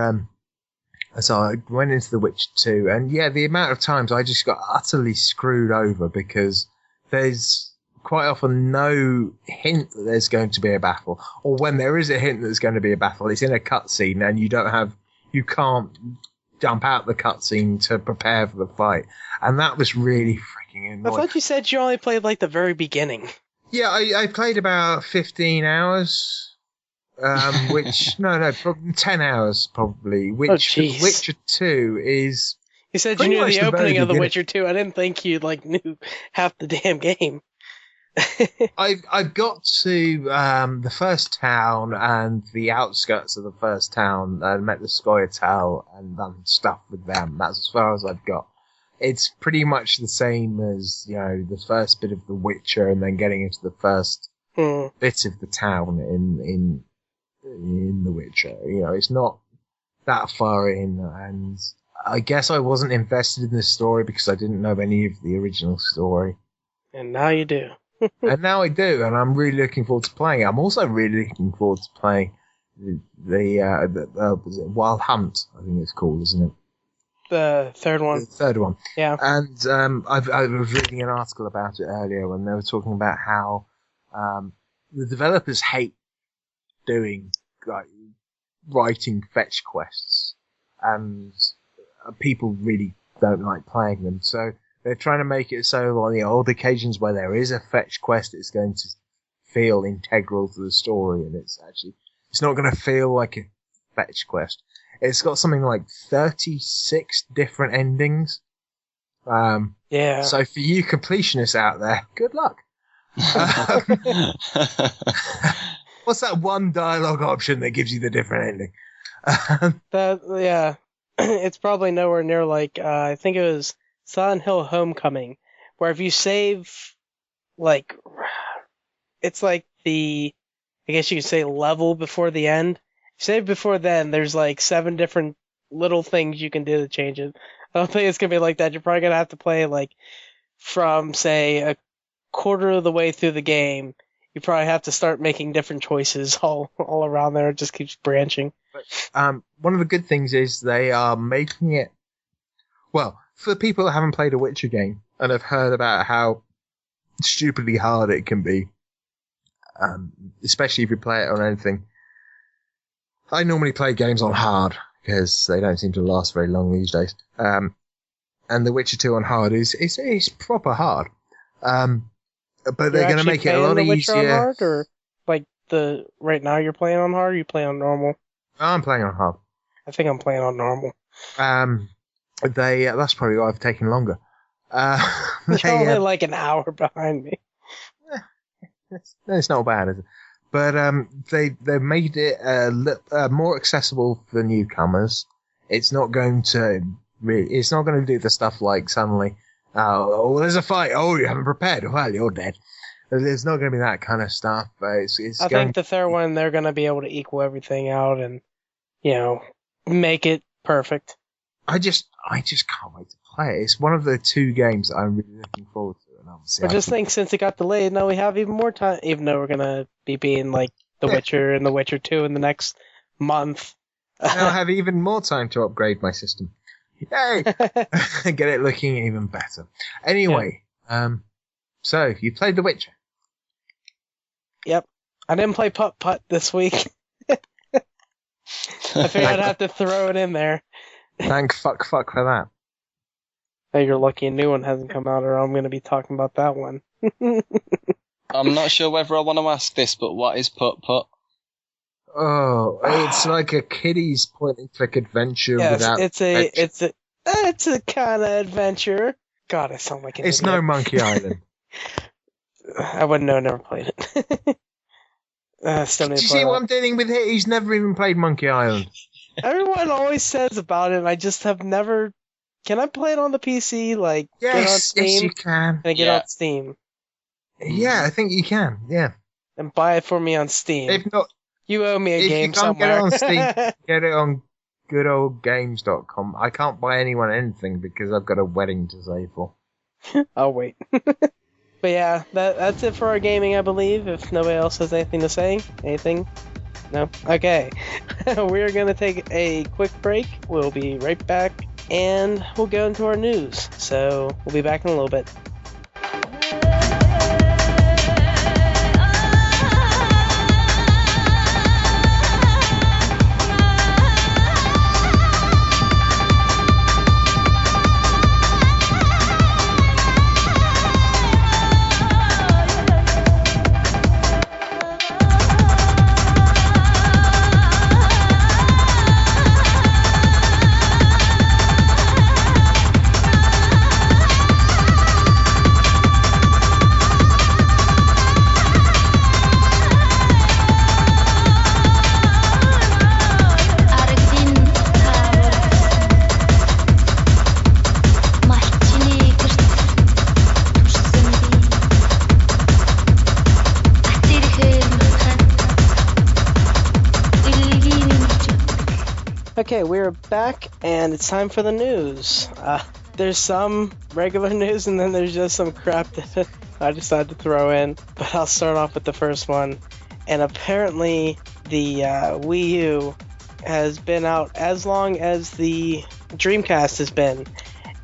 so I went into The Witcher 2, and yeah, the amount of times I just got utterly screwed over because there's quite often no hint that there's going to be a battle, or when there is a hint that there's going to be a battle, it's in a cutscene and you can't jump out the cutscene to prepare for the fight, and that was really freaking annoying. I thought you said you only played like the very beginning. Yeah, I played about 15 hours. Which probably 10 hours probably. Which Witcher 2 is. You said you knew the opening of The Witcher 2. I didn't think you knew half the damn game. I've got to the first town and the outskirts of the first town and met the Scoia'tael and done stuff with them. That's as far as I've got. It's pretty much the same as the first bit of The Witcher and then getting into the first bit of the town in The Witcher. It's not that far in, and I guess I wasn't invested in the story because I didn't know any of the original story. And now you do. And now I do, and I'm really looking forward to playing it. I'm also really looking forward to playing the Wild Hunt, I think it's called, isn't it? The third one. The third one. Yeah. And I was reading an article about it earlier when they were talking about how the developers hate doing writing fetch quests, and people really don't like playing them. So they're trying to make it so on the odd occasions where there is a fetch quest, it's going to feel integral to the story, and it's not going to feel like a fetch quest. It's got something like 36 different endings. Yeah. So for you completionists out there, good luck. What's that one dialogue option that gives you the different ending? It's probably nowhere near I think it was Silent Hill Homecoming, where if you save, it's like I guess you could say level before the end. If you save before then, there's 7 different little things you can do to change it. I don't think it's going to be like that. You're probably going to have to play, from, say, a quarter of the way through the game, you probably have to start making different choices all around there. It just keeps branching. One of the good things is they are making it... Well, for people that haven't played a Witcher game and have heard about how stupidly hard it can be, especially if you play it on anything. I normally play games on hard because they don't seem to last very long these days. And The Witcher 2 on hard is proper hard. But they're going to make it a lot easier. On hard, or right now you're playing on hard, or you play on normal? I'm playing on hard. I think I'm playing on normal. That's probably why I've taken longer. You're only an hour behind me. It's not bad, is it? But they've made it more accessible for newcomers. It's not going to do the stuff like suddenly, there's a fight. Oh, you haven't prepared. Well, you're dead. There's not going to be that kind of stuff. I think the third one, they're going to be able to equal everything out and, make it perfect. I just can't wait to play it. It's one of the 2 games that I'm really looking forward to. I just think since it got delayed, now we have even more time, even though we're going to be being The Witcher and The Witcher 2 in the next month. I'll have even more time to upgrade my system. Yay! Get it looking even better. Anyway, so you played The Witcher? Yep. I didn't play Putt-Putt this week. I figured I'd have to throw it in there. Thank fuck for that. Hey, you're lucky a new one hasn't come out, or I'm going to be talking about that one. I'm not sure whether I want to ask this, but what is putt-putt? Oh, it's like a kiddie's point-and-click adventure without... It's a kind of adventure. God, I sound like an It's idiot. no Monkey Island. I wouldn't know, never played it. Still need Do to you play see what that. I'm dealing with here? He's never even played Monkey Island. Everyone always says about it, and I just have never... Can I play it on the PC? Like, get on Steam? Yes, you can. Can I get on Steam? Yeah, I think you can, yeah. And buy it for me on Steam. If not, You owe me a if game you can't somewhere. get it on Steam, get it on goodoldgames.com. I can't buy anyone anything because I've got a wedding to save for. I'll wait. But yeah, that's it for our gaming, I believe. If nobody else has anything to say. Anything? No? Okay. We're going to take a quick break. We'll be right back. And we'll go into our news. So we'll be back in a little bit. Okay, we're back, and it's time for the news. There's some regular news, and then there's just some crap that I decided to throw in. But I'll start off with the first one. And apparently, the Wii U has been out as long as the Dreamcast has been.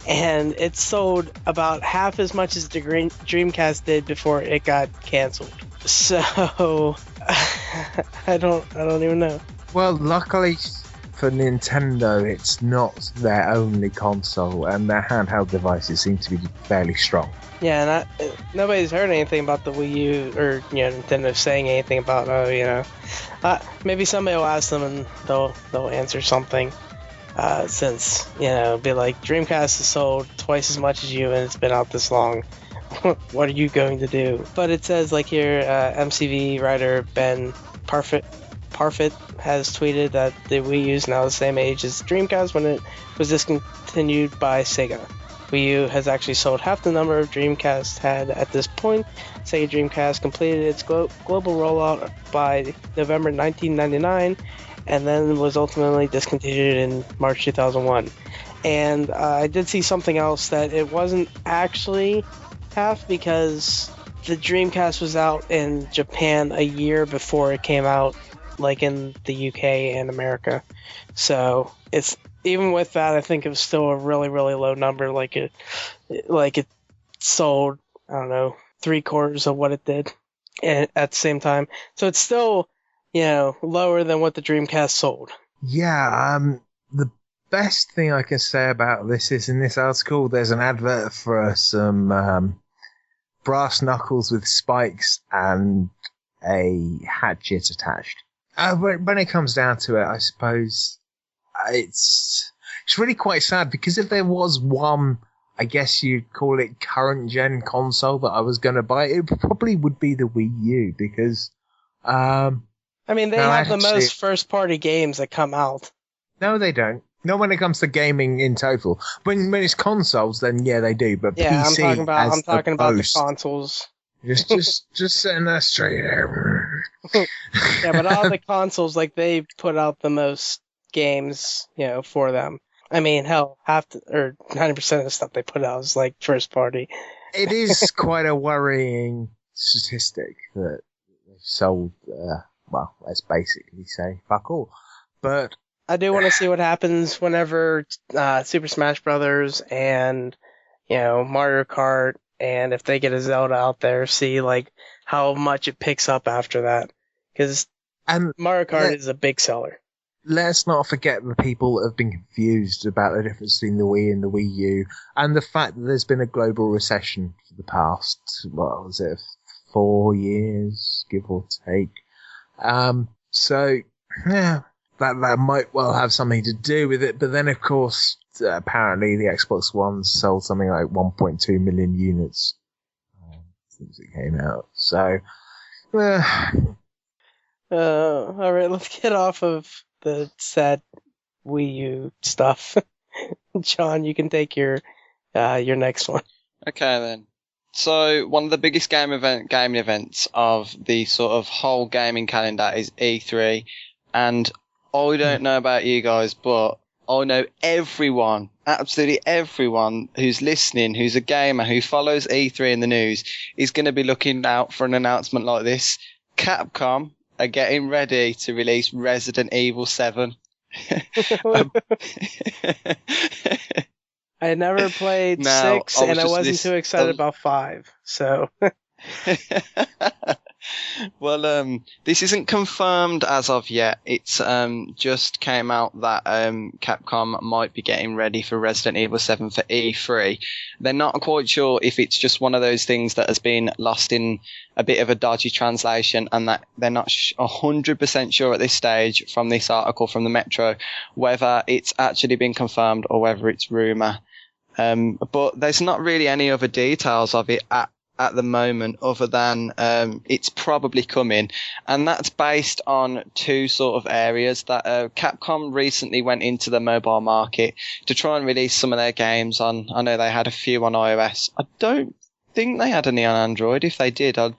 And it sold about half as much as the Dreamcast did before it got canceled. So, I don't even know. Well, luckily for Nintendo, it's not their only console, and their handheld devices seem to be fairly strong. Yeah, and nobody's heard anything about the Wii U, or Nintendo saying anything about, maybe somebody will ask them and they'll answer something. Since, be like, Dreamcast has sold twice as much as you and it's been out this long. What are you going to do? But it says, like here, MCV writer Ben Parfit has tweeted that the Wii U is now the same age as Dreamcast when it was discontinued by Sega. Wii U has actually sold half the number of Dreamcast had at this point. Sega Dreamcast completed its global rollout by November 1999 and then was ultimately discontinued in March 2001. And I did see something else that it wasn't actually half because the Dreamcast was out in Japan a year before it came out, like in the UK and America. So it's even with that, I think it was still a really, really low number. Like it sold, I don't know, 3/4 of what it did at the same time. So it's still, lower than what the Dreamcast sold. Yeah, the best thing I can say about this is in this article, there's an advert for some brass knuckles with spikes and a hatchet attached. When it comes down to it, I suppose it's really quite sad because if there was one, I guess you'd call it current gen console that I was going to buy, it probably would be the Wii U because they have the most first party games that come out. No, they don't. Not when it comes to gaming in total. When it's consoles, then yeah, they do. But yeah, PC I'm talking about the consoles. Just setting that straight there. Yeah, but all the consoles, like, they put out the most games, for them. I mean, hell, 90% of the stuff they put out is like first party. It is quite a worrying statistic that they've sold. Let's basically say fuck all. But I do want to see what happens whenever Super Smash Brothers and Mario Kart, and if they get a Zelda out there, see like how much it picks up after that. Because Mario Kart is a big seller. Let's not forget the people that have been confused about the difference between the Wii and the Wii U, and the fact that there's been a global recession for the past, 4 years, give or take. So, yeah, that might well have something to do with it. But then, of course, apparently the Xbox One sold something like 1.2 million units since it came out. So, all right, let's get off of the sad Wii U stuff. John, you can take your next one. Okay, then. So, one of the biggest gaming events of the sort of whole gaming calendar is E3. And I don't know about you guys, but I know everyone, absolutely everyone who's listening, who's a gamer, who follows E3 in the news, is going to be looking out for an announcement like this. Capcom are getting ready to release Resident Evil 7. I never played Now, 6, and I wasn't too excited about 5, so... Well, this isn't confirmed as of yet. It's just came out that Capcom might be getting ready for Resident Evil 7 for E3. They're not quite sure if it's just one of those things that has been lost in a bit of a dodgy translation, and that they're not 100% sure at this stage from this article from the Metro whether it's actually been confirmed or whether it's rumour. But there's not really any other details of it at the moment other than it's probably coming, and that's based on two sort of areas that Capcom recently went into the mobile market to try and release some of their games on. I know they had a few on iOS. I don't think they had any on Android. If they did, I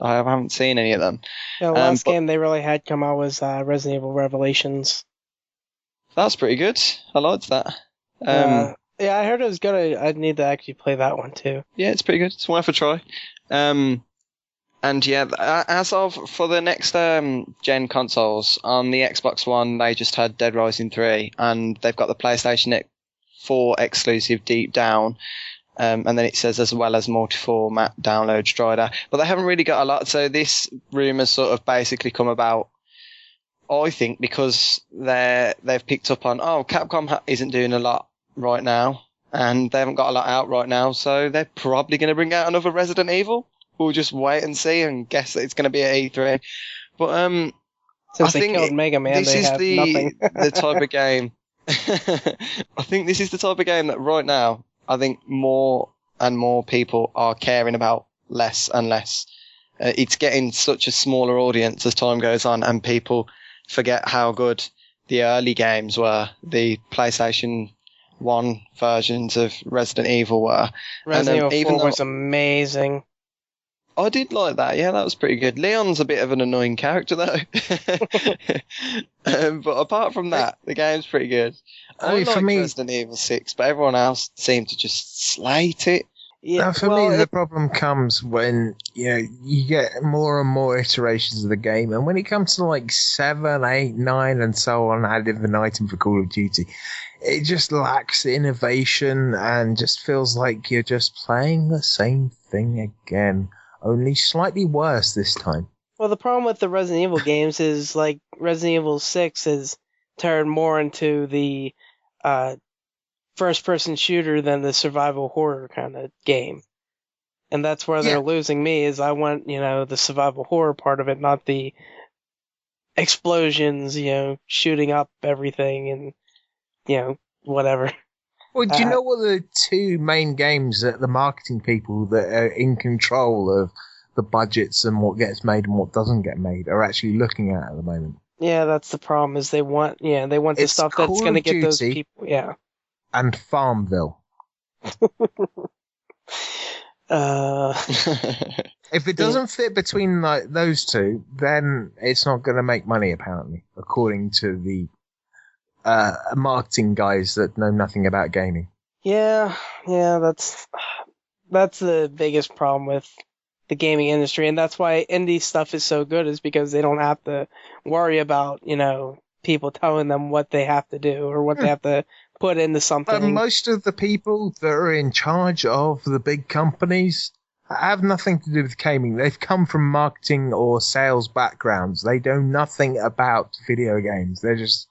haven't seen any of them. The last game they really had come out was Resident Evil Revelations. That's pretty good. I liked that. Yeah, I heard it was good. I'd need to actually play that one too. Yeah, it's pretty good. It's worth a try. And yeah, as of for the next gen consoles, on the Xbox One, they just had Dead Rising 3, and they've got the PlayStation 4 exclusive Deep Down. And then it says as well as multi-format download Strider. But they haven't really got a lot, so this rumour's sort of basically come about, I think, because they've picked up on, Capcom isn't doing a lot right now, and they haven't got a lot out right now, so they're probably going to bring out another Resident Evil. We'll just wait and see and guess that it's going to be at E3. But since they killed Mega Man, this is the type of game. I think this is the type of game that right now, I think more and more people are caring about less and less. It's getting such a smaller audience as time goes on, and people forget how good the early games were. The PlayStation 1 versions of Resident Evil were. Resident Evil 4 was amazing. I did like that. Yeah, that was pretty good. Leon's a bit of an annoying character, though. But apart from that, the game's pretty good. I like Resident Evil 6, but everyone else seemed to just slate it. Yeah, for me, the problem comes when you get more and more iterations of the game, and when it comes to like 7, 8, 9, and so on, ad infinitum for Call of Duty, it just lacks innovation and just feels like you're just playing the same thing again, only slightly worse this time. Well, the problem with the Resident Evil games is like Resident Evil 6 has turned more into the first-person shooter than the survival horror kind of game. And that's where they're losing me, is I want, the survival horror part of it, not the explosions, shooting up everything and, whatever. Well, do you know what the two main games that the marketing people that are in control of the budgets and what gets made and what doesn't get made are actually looking at the moment? Yeah, that's the problem, is they want the stuff that's going to get those people, and Farmville. If it doesn't fit between those two, then it's not going to make money, apparently, according to the marketing guys that know nothing about gaming. Yeah, that's the biggest problem with the gaming industry, and that's why indie stuff is so good, is because they don't have to worry about, people telling them what they have to do or what they have to put into something. Most of the people that are in charge of the big companies have nothing to do with gaming. They've come from marketing or sales backgrounds. They know nothing about video games. They're just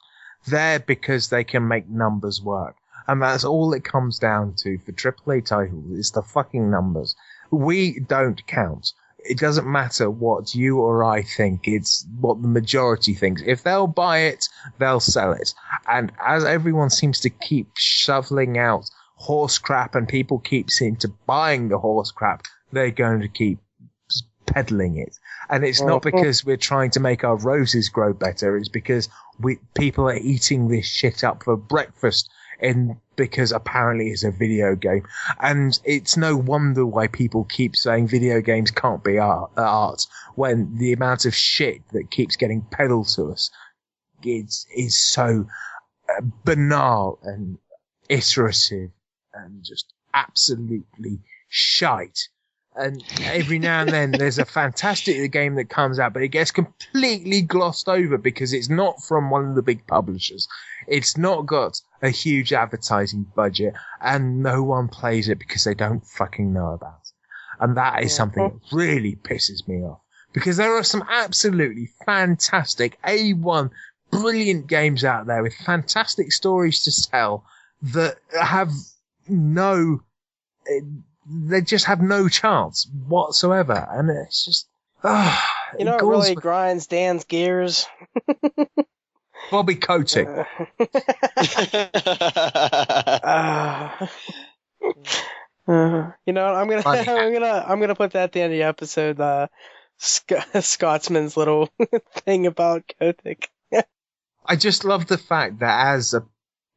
there because they can make numbers work. And that's all it comes down to for AAA titles. It's the fucking numbers. We don't count. it doesn't matter what you or I think. It's what the majority thinks. If they'll buy it, they'll sell it. And as everyone seems to keep shoveling out horse crap and people seem to buying the horse crap, they're going to keep peddling it. And it's not because we're trying to make our roses grow better. It's because people are eating this shit up for breakfast because apparently it's a video game. And it's no wonder why people keep saying video games can't be art when the amount of shit that keeps getting peddled to us is so banal and iterative and just absolutely shite. And every now and then there's a fantastic game that comes out, but it gets completely glossed over because it's not from one of the big publishers. It's not got a huge advertising budget, and no one plays it because they don't fucking know about it. And that is something that really pisses me off. Because there are some absolutely fantastic A1 brilliant games out there with fantastic stories to tell that have they just have no chance whatsoever. And it's just, you know what really grinds Dan's gears? Bobby Kotick. You know, I'm gonna put that at the end of the episode. Scotsman's little thing about Kotick. I just love the fact that as a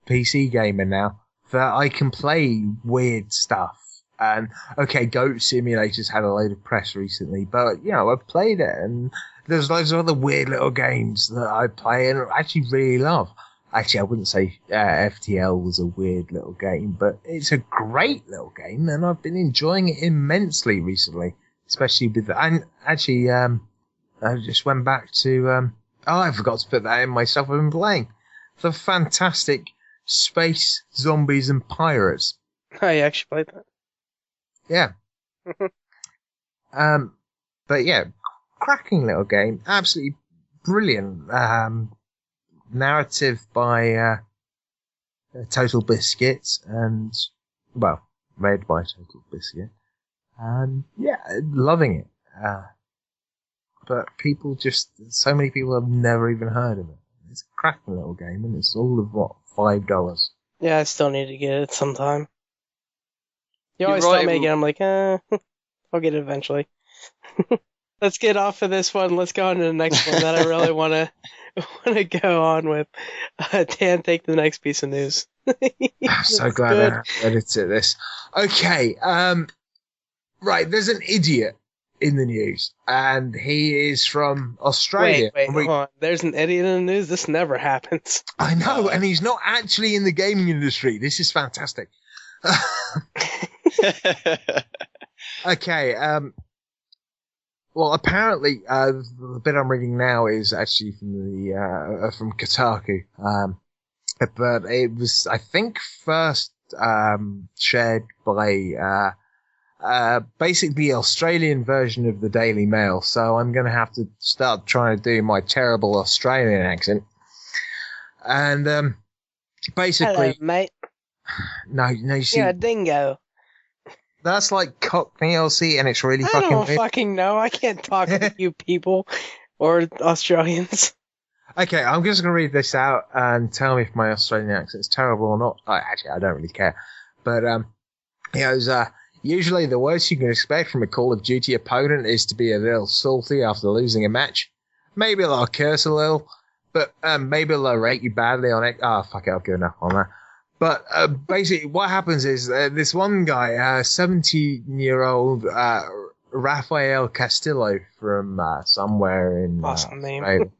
PC gamer now, that I can play weird stuff. And okay, Goat Simulator's had a load of press recently, but you know, I've played it, and there's loads of other weird little games that I play and actually really love. Actually, I wouldn't say FTL was a weird little game, but it's a great little game, and I've been enjoying it immensely recently, especially with and actually, I just went back to I forgot to put that in myself. I've been playing the fantastic Space Zombies and Pirates. Oh, you actually played that? Yeah. But yeah, cracking little game. Absolutely brilliant. Narrative by Total Biscuit and, well, read by Total Biscuit. And yeah, loving it. But so many people have never even heard of it. It's a cracking little game, and it's all of what, $5? Yeah, I still need to get it sometime. You always tell me again, I'm like, I'll get it eventually. Let's get off of this one. Let's go on to the next one that I really want to go on with. Dan, take the next piece of news. I'm so glad I edited this. Okay, right, there's an idiot in the news, and he is from Australia. Wait, hold on. There's an idiot in the news? This never happens. I know, and he's not actually in the gaming industry. This is fantastic. Okay, well, apparently, the bit I'm reading now is actually from Kotaku. But it was, I think, first shared by basically the Australian version of the Daily Mail. So I'm going to have to start trying to do my terrible Australian accent. And basically, hello, mate. No, you see, yeah, dingo. That's like Cockney Aussie, and it's really I fucking don't weird. fucking know. I can't talk to you people or Australians. Okay, I'm just going to read this out and tell me if my Australian accent is terrible or not. Actually, I don't really care. But he goes, usually the worst you can expect from a Call of Duty opponent is to be a little salty after losing a match. Maybe they'll curse a little, but maybe they'll rate you badly on it. Fuck it, I've given up on that. But basically, what happens is this one guy, 17-year-old Rafael Castillo from somewhere in awesome name.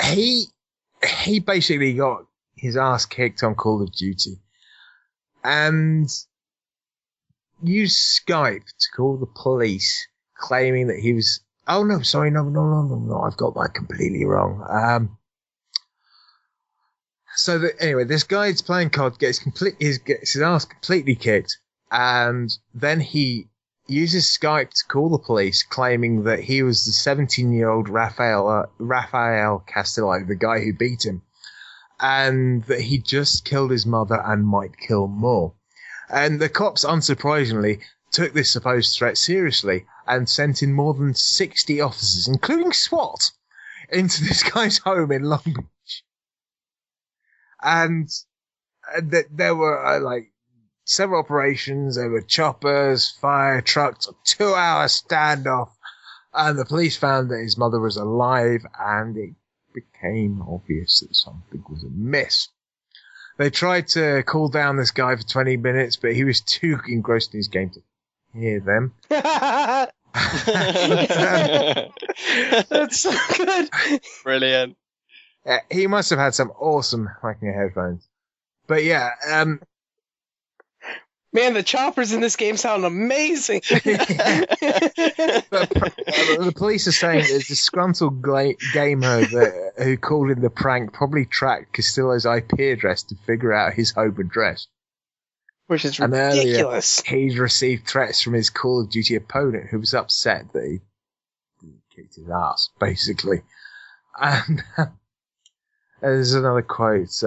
He basically got his ass kicked on Call of Duty and used Skype to call the police, claiming that he was. Oh no, sorry, no, I've got that completely wrong. So that, anyway, this guy's playing COD, gets his ass completely kicked, and then he uses Skype to call the police, claiming that he was the 17-year-old Rafael Castillo, the guy who beat him, and that he just killed his mother and might kill more. And the cops, unsurprisingly, took this supposed threat seriously and sent in more than 60 officers, including SWAT, into this guy's home in Long Beach. And there were several operations. There were choppers, fire trucks, a 2-hour standoff, and the police found that his mother was alive, and it became obvious that something was amiss. They tried to cool down this guy for 20 minutes, but he was too engrossed in his game to hear them. That's so good. Brilliant. He must have had some awesome fucking headphones. But yeah, man, the choppers in this game sound amazing. The police are saying that a disgruntled gamer who called in the prank probably tracked Castillo's IP address to figure out his home address. Which is and ridiculous. Earlier, he'd received threats from his Call of Duty opponent who was upset that he kicked his ass, basically. And there's another quote.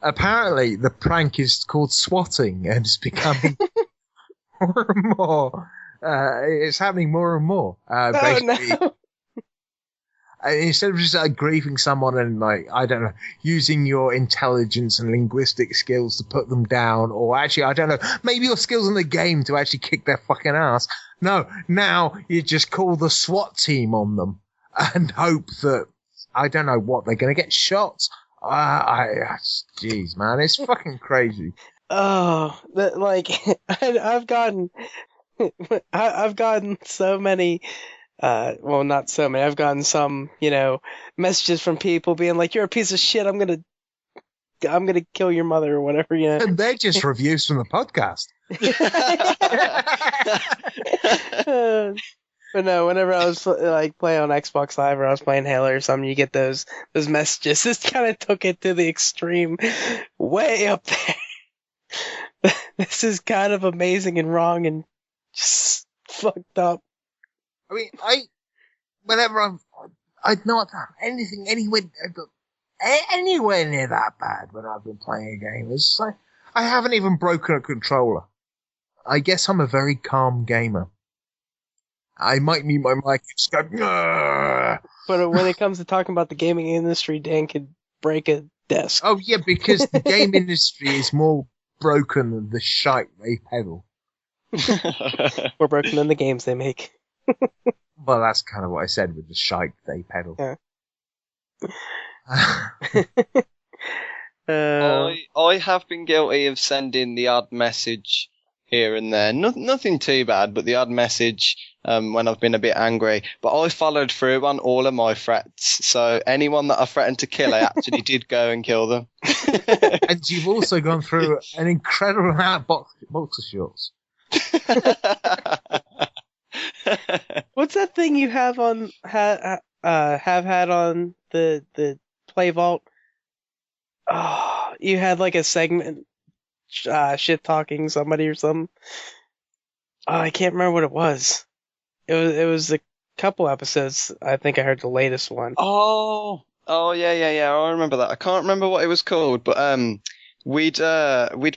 Apparently, the prank is called swatting and it's becoming more and more. It's happening more and more. Basically, no. Instead of just griefing someone and using your intelligence and linguistic skills to put them down, or actually, I don't know, maybe your skills in the game to actually kick their fucking ass. No, now you just call the SWAT team on them and hope that, I don't know what, they're going to get shot. Jeez, man, it's fucking crazy. Oh, I've gotten so many. Well, not so many. I've gotten some, messages from people being like, "You're a piece of shit. I'm gonna kill your mother," or whatever. And they're just reviews from the podcast. But no, whenever I was playing on Xbox Live or I was playing Halo or something, you get those messages. This kind of took it to the extreme, way up there. This is kind of amazing and wrong and just fucked up. I mean, whenever I've not done anything anywhere near that bad when I've been playing a game. It's like, I haven't even broken a controller. I guess I'm a very calm gamer. I might mute my mic and just go, "Grr." But when it comes to talking about the gaming industry, Dan could break a desk. Oh yeah, because the game industry is more broken than the shite they peddle. More broken than the games they make. Well, that's kind of what I said with the shite they peddle. Yeah. I have been guilty of sending the odd message here and there. Nothing too bad, but the odd message when I've been a bit angry. But I followed through on all of my threats. So anyone that I threatened to kill, I actually did go and kill them. And you've also gone through an incredible amount of boxer shorts. What's that thing you have on have had on the Play Vault? Oh, you had like a segment shit talking somebody or something. Oh, I can't remember what it was. It was a couple episodes. I think I heard the latest one. Oh yeah. I remember that. I can't remember what it was called, but we'd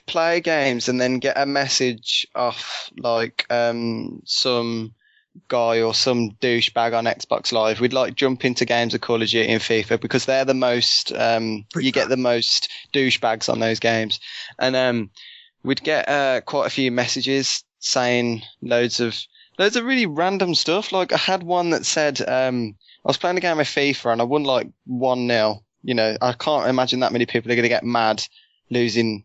play games and then get a message off some guy or some douchebag on Xbox Live. We'd jump into games of Call of Duty and FIFA because they're the most you get the most douchebags on those games, and we'd get quite a few messages saying loads of really random stuff. Like I had one that said I was playing a game of FIFA and I won 1-0. I can't imagine that many people are going to get mad losing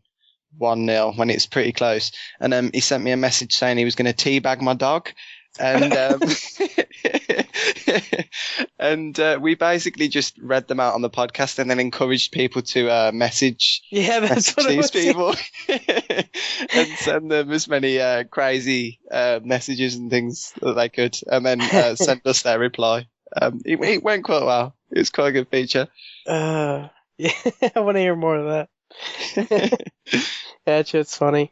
1-0 when it's pretty close. And he sent me a message saying he was going to teabag my dog. And we basically just read them out on the podcast and then encouraged people to message that's what these people and send them as many crazy messages and things that they could, and then send us their reply. It went quite well. It was quite a good feature. Yeah, I want to hear more of that. Yeah, it's funny.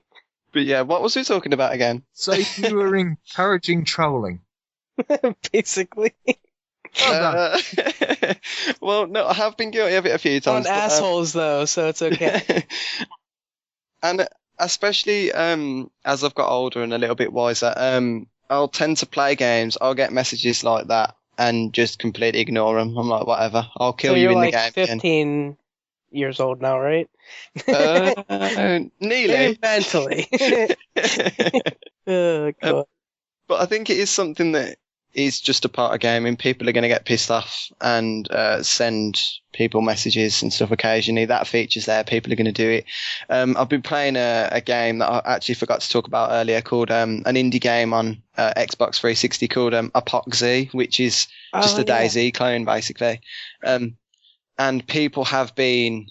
But yeah, what was we talking about again? So you were encouraging trolling. Basically. Well, no, I have been guilty of it a few times. On assholes, though, so it's okay. And especially as I've got older and a little bit wiser, I'll tend to play games. I'll get messages like that and just completely ignore them. I'm like, whatever. I'll kill you in like the game. 15 years old now, right? Nearly. Mentally. Oh, God. But I think it is something that is just a part of gaming. People are going to get pissed off and send people messages and stuff occasionally. That feature's there. People are going to do it. I've been playing a game that I actually forgot to talk about earlier called an indie game on Xbox 360 called Apoxy, which is just a DayZ clone, basically. And people have been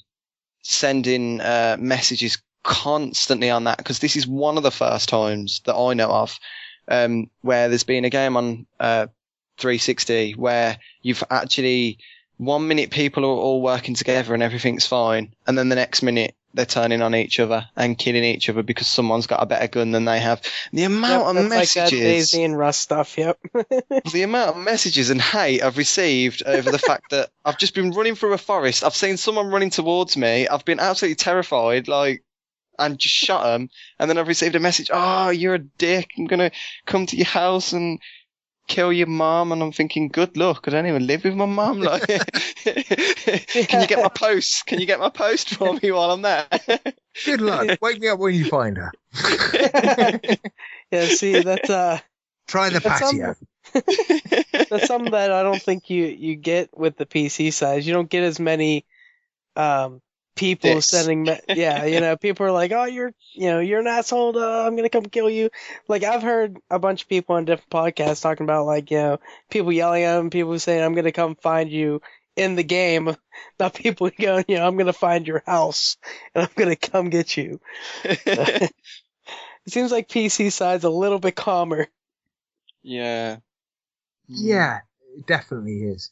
sending messages constantly on that, because this is one of the first times that I know of where there's been a game on 360 where you've actually 1 minute people are all working together and everything's fine, and then the next minute they're turning on each other and killing each other because someone's got a better gun than they have. The amount of messages, like that DayZ and Rust stuff. Yep. The amount of messages and hate I've received over the fact that I've just been running through a forest. I've seen someone running towards me. I've been absolutely terrified, and just shot them. And then I've received a message, "Oh, you're a dick. I'm going to come to your house and kill your mom." And I'm thinking, good luck. I don't even live with my mom. Like, can you get my post? Can you get my post for me while I'm there? Good luck. Wake me up when you find her. Yeah, see, that's try the patio. That's something that I don't think you get with the PC size. You don't get as many people sending people are like, "Oh, you're an asshole, I'm gonna come kill you." Like, I've heard a bunch of people on different podcasts talking about, like, people yelling at them, people saying, "I'm gonna come find you in the game," not people going, "I'm gonna find your house and I'm gonna come get you." It seems like PC side's a little bit calmer. Yeah, it definitely is.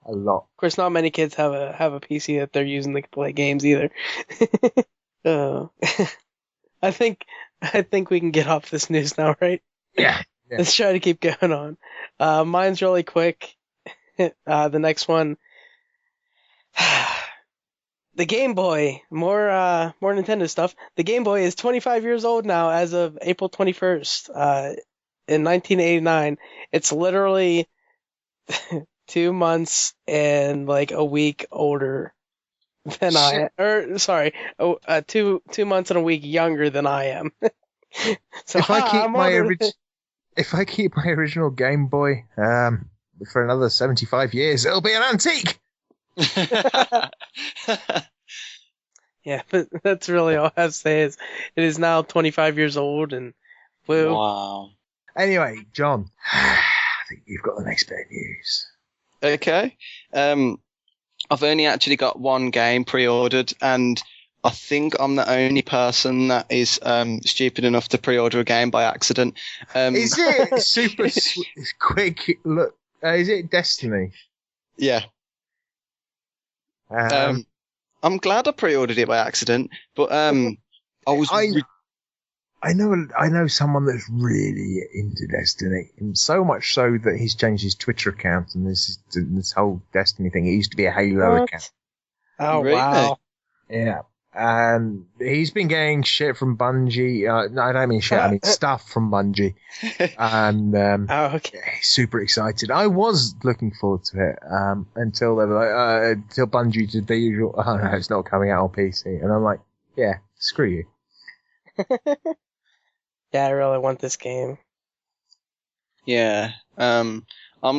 A lot. Of course, not many kids have a PC that they're using to play games either. I think we can get off this news now, right? Yeah. Let's try to keep going on. Mine's really quick. The next one, the Game Boy. More Nintendo stuff. The Game Boy is 25 years old now, as of April 21st. In 1989, it's literally 2 months and like a week older than I am. 2 months and a week younger than I am. So if I keep my original Game Boy for another 75 years, it'll be an antique. Yeah, but that's really all I have to say. Is it is now 25 years old, and woo. Wow. Anyway, John, I think you've got the next bit of news. Okay. I've only actually got one game pre-ordered, and I think I'm the only person that is stupid enough to pre-order a game by accident. Is it super quick? Look, is it Destiny? Yeah. I'm glad I pre-ordered it by accident, but I know someone that's really into Destiny, and so much so that he's changed his Twitter account and this whole Destiny thing. It used to be a Halo account. Oh, really? Wow. Yeah. And he's been getting shit from Bungie. No, I don't mean shit. I mean stuff from Bungie. And he's super excited. I was looking forward to it until they were like, until Bungie did the usual. Oh no, it's not coming out on PC. And I'm like, yeah, screw you. Yeah, I really want this game. Yeah. I'm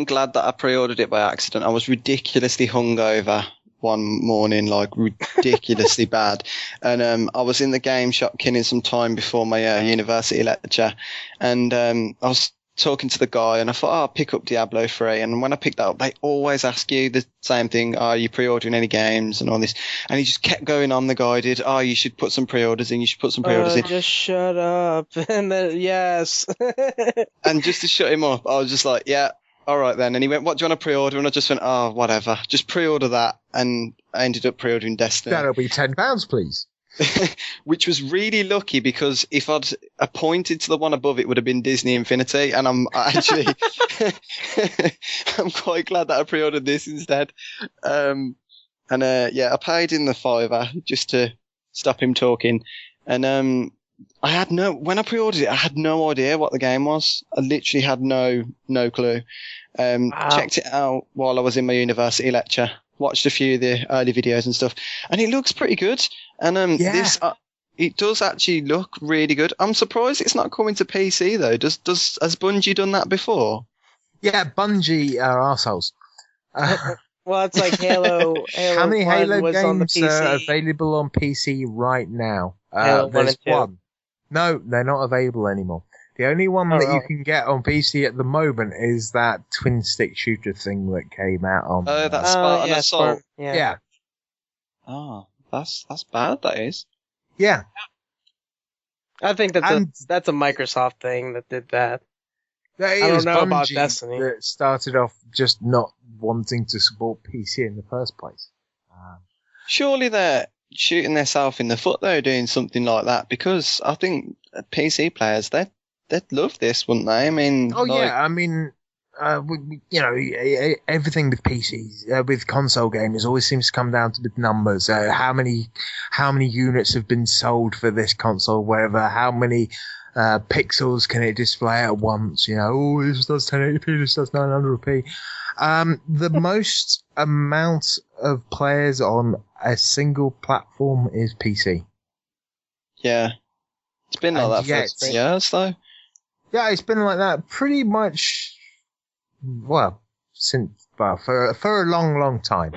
glad that I pre-ordered it by accident. I was ridiculously hungover one morning, like ridiculously bad. And I was in the game shop killing some time before my university lecture. And I was talking to the guy, and I thought, I'll pick up Diablo 3. And when I picked that up, they always ask you the same thing. Are you pre-ordering any games and all this? And he just kept going on, the guy did. Oh, you should put some pre-orders in. You should put some pre-orders in. Just shut up. And then, yes. And just to shut him up, I was just like, yeah, all right then. And he went, what do you want to pre-order? And I just went, oh, whatever. Just pre-order that. And I ended up pre-ordering Destiny. That'll be £10, please. Which was really lucky, because if I'd pointed to the one above, it would have been Disney Infinity, and I'm actually I'm quite glad that I pre-ordered this instead. I paid in the £5 just to stop him talking. And when I pre-ordered it, I had no idea what the game was. I literally had no clue. Wow. Checked it out while I was in my university lecture. Watched a few of the early videos and stuff, and it looks pretty good. And it does actually look really good. I'm surprised it's not coming to PC though. Has Bungie done that before? Yeah, Bungie are arseholes. Well, it's like Halo. How many 1 Halo was on the games are PC. available on PC right now? Halo 1 There's and 2. one. No, they're not available anymore. The only one that you can get on PC at the moment is that twin stick shooter thing that came out on. Oh, that's Spartan Assault. Spartan, yeah. Oh, that's bad. That is. Yeah. I think that's a Microsoft thing that did that. I don't know about Destiny. That started off just not wanting to support PC in the first place. Surely they're shooting themselves in the foot though, doing something like that, because I think PC players they'd love this, wouldn't they? I mean, everything with PCs, with console gamers, always seems to come down to the numbers. How many units have been sold for this console? Wherever, how many pixels can it display at once? This does 1080p, this does 900p. The most amount of players on a single platform is PC. Yeah, it's been like that for 3 years though. Yeah, it's been like that pretty much. For a long time.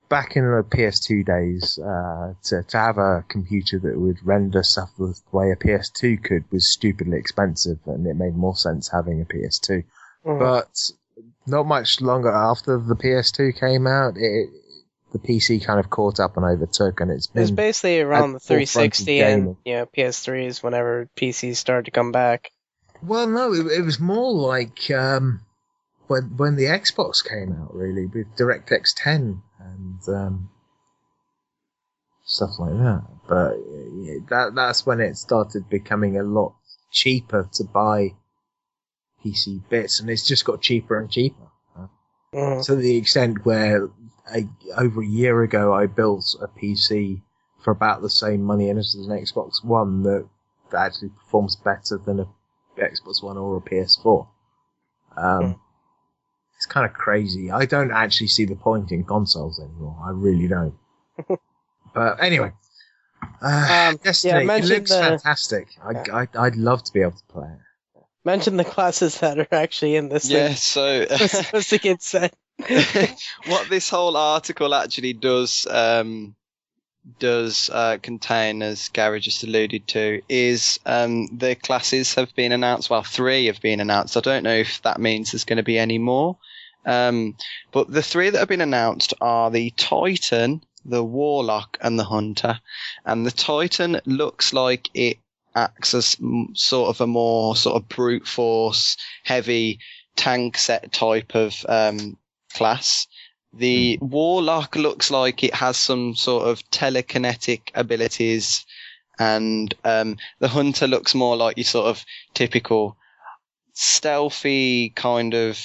Back in the PS2 days, to have a computer that would render stuff the way a PS2 could was stupidly expensive, and it made more sense having a PS2. Mm-hmm. But not much longer after the PS2 came out, the PC kind of caught up and overtook, and it's been... It was basically around the 360 and PS3s whenever PCs started to come back. Well, no, it was more like when the Xbox came out, really, with DirectX 10 and stuff like that. But that's when it started becoming a lot cheaper to buy PC bits, and it's just got cheaper and cheaper. To the extent where over a year ago I built a PC for about the same money as an Xbox One that actually performs better than a Xbox One or a PS4. It's kind of crazy. I don't actually see the point in consoles anymore. I really don't. But anyway, Destiny, it looks fantastic. I'd love to be able to play it. Mention the classes that are actually in this thing. Yeah, so... supposed to get set. What this whole article actually does contain, as Gary just alluded to, is the classes have been announced. Well, 3 have been announced. I don't know if that means there's going to be any more. But the 3 that have been announced are the Titan, the Warlock, and the Hunter. And the Titan looks like it acts as sort of a more sort of brute force, heavy tank set type of class. The Warlock looks like it has some sort of telekinetic abilities, and the Hunter looks more like your sort of typical stealthy kind of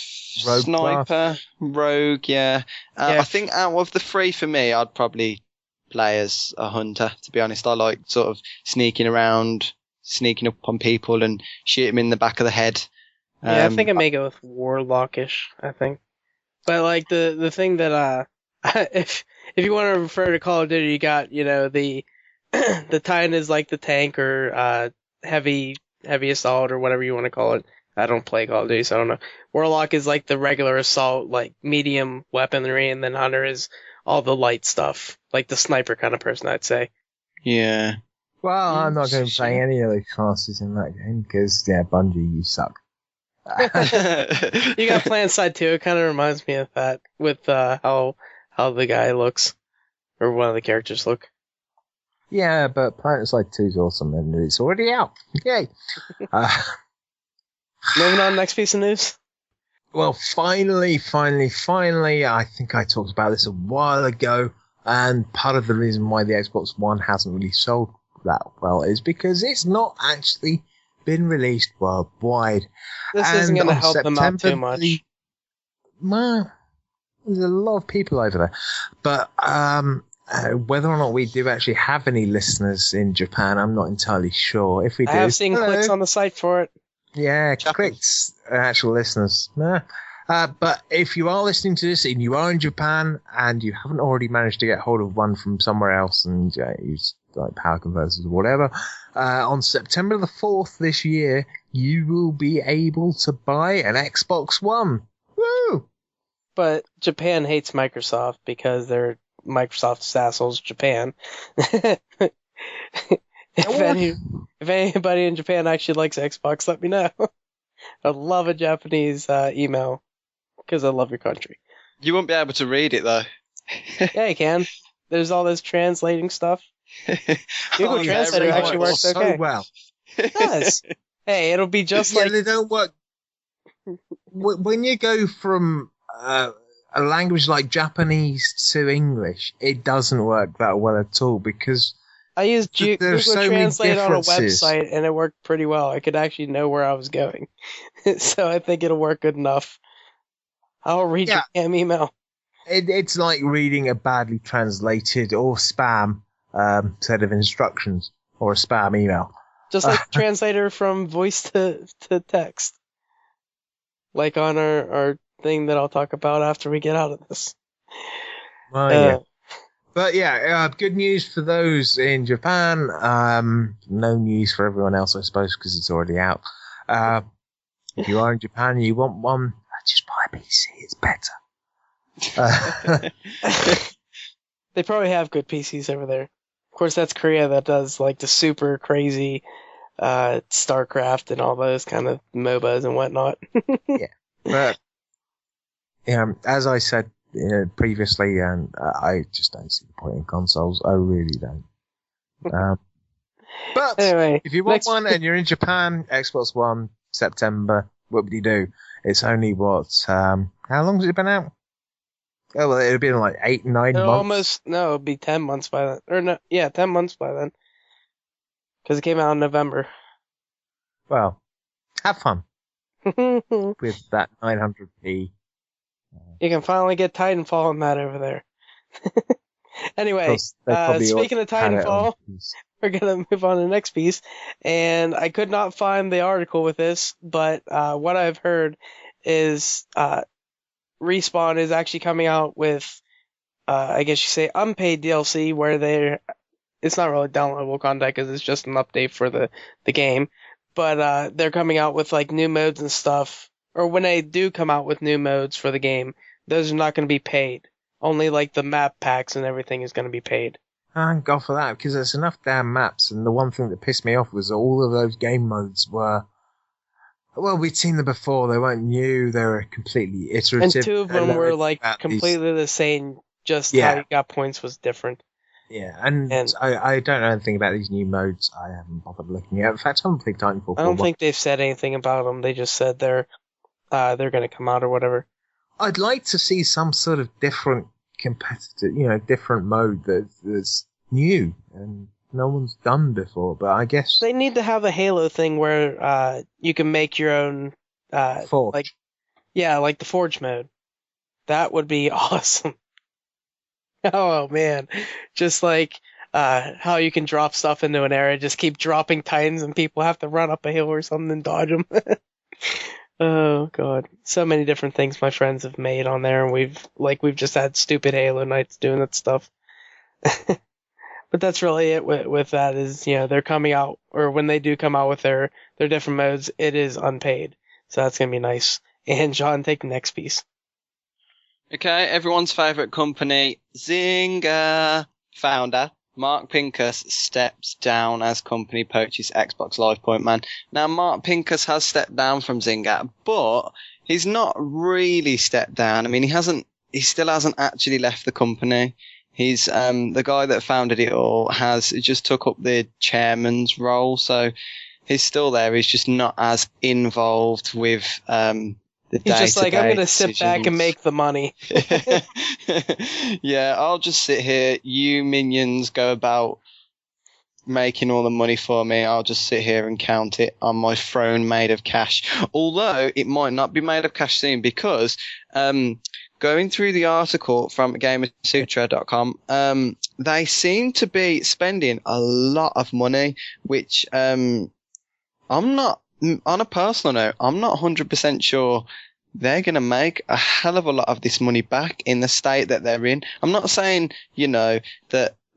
rogue sniper, rogue, yeah. I think out of the 3 for me, I'd probably play as a Hunter, to be honest. I like sort of sneaking around, sneaking up on people and shoot them in the back of the head. Yeah, I think I may go with Warlockish, I think. But like the thing that if you want to refer to Call of Duty, you got the Titan is like the tank or heavy assault or whatever you want to call it. I don't play Call of Duty, so I don't know. Warlock is like the regular assault, like medium weaponry, and then Hunter is all the light stuff, like the sniper kind of person, I'd say. Yeah. Well, I'm not going to play any of the classes in that game because Bungie, you suck. You got PlanetSide 2. It kind of reminds me of that with how the guy looks, or one of the characters look. Yeah, but PlanetSide 2 is awesome, and it's already out. Yay! Moving on, next piece of news. Well, finally, I think I talked about this a while ago, and part of the reason why the Xbox One hasn't really sold that well is because it's not actually been released worldwide. This isn't going to help them out too much. Well, there's a lot of people over there. But Whether or not we do actually have any listeners in Japan, I'm not entirely sure. If we do, I have seen clicks on the site for it. Yeah, clicks are actual listeners. But if you are listening to this and you are in Japan and you haven't already managed to get hold of one from somewhere else and use like power converters or whatever, on September the 4th this year, you will be able to buy an Xbox One. Woo! But Japan hates Microsoft because they're Microsoft's assholes, Japan. If anybody in Japan actually likes Xbox, let me know. I'd love a Japanese email because I love your country. You won't be able to read it though. Yeah, you can. There's all this translating stuff. Google Translator actually works so okay. well. It does. Hey, it'll be just like... they don't work. When you go from a language like Japanese to English, it doesn't work that well at all because I used Google so Translate on a differences. website, and it worked pretty well. I could actually know where I was going. So I think it'll work good enough. I'll read your damn email. It's like reading a badly translated or spam set of instructions or a spam email. Just like the translator from voice to text. Like on our thing that I'll talk about after we get out of this. Oh, yeah. But yeah, good news for those in Japan. No news for everyone else, I suppose, because it's already out. If you are in Japan and you want one, just buy a PC. It's better. They probably have good PCs over there. Of course, that's Korea that does like the super crazy StarCraft and all those kind of MOBAs and whatnot. But as I said previously, and I just don't see the point in consoles. I really don't. But anyway, if you want one and you're in Japan, Xbox One, September, what would you do? It's only how long has it been out? Oh, well, it'll be like 8, 9 months. It'll be 10 months by then. Or no, yeah, 10 months by then. Because it came out in November. Well, have fun with that 900p. You can finally get Titanfall on that over there. Anyway, speaking of Titanfall, we're going to move on to the next piece. And I could not find the article with this, but what I've heard is Respawn is actually coming out with, I guess you say, unpaid DLC where it's not really downloadable content because it's just an update for the game. But they're coming out with like new modes and stuff. Or when they do come out with new modes for the game, those are not going to be paid. Only like the map packs and everything is going to be paid. Thank God for that, because there's enough damn maps. And the one thing that pissed me off was all of those game modes were... Well, we'd seen them before. They weren't new. They were completely iterative. And 2 of them were like completely the same. Just how you got points was different. Yeah, and I don't know anything about these new modes. I haven't bothered looking at. In fact, I don't think Titanfall. I don't think they've said anything about them. They just said they're going to come out or whatever. I'd like to see some sort of different competitive, different mode that's new and no one's done before. But I guess they need to have a Halo thing where you can make your own Forge. like the Forge mode. That would be awesome. Oh man, just like how you can drop stuff into an area, just keep dropping Titans and people have to run up a hill or something and dodge them. Oh god, so many different things my friends have made on there, and we've just had stupid Halo nights doing that stuff. But that's really it with that is, they're coming out, or when they do come out with their different modes, it is unpaid. So that's going to be nice. And John, take the next piece. Okay, everyone's favourite company, Zynga founder Mark Pincus steps down as company poaches Xbox Live Point Man. Now, Mark Pincus has stepped down from Zynga, but he's not really stepped down. I mean, he still hasn't actually left the company. He's the guy that founded it all has just took up the chairman's role, so he's still there. He's just not as involved with the day-to-day. He's just like, I'm going to sit back and make the money. Yeah, I'll just sit here. You minions go about making all the money for me. I'll just sit here and count it on my throne made of cash. Although it might not be made of cash soon because going through the article from Gamersutra.com, they seem to be spending a lot of money, which I'm not, on a personal note, I'm not 100% sure they're going to make a hell of a lot of this money back in the state that they're in. I'm not saying, that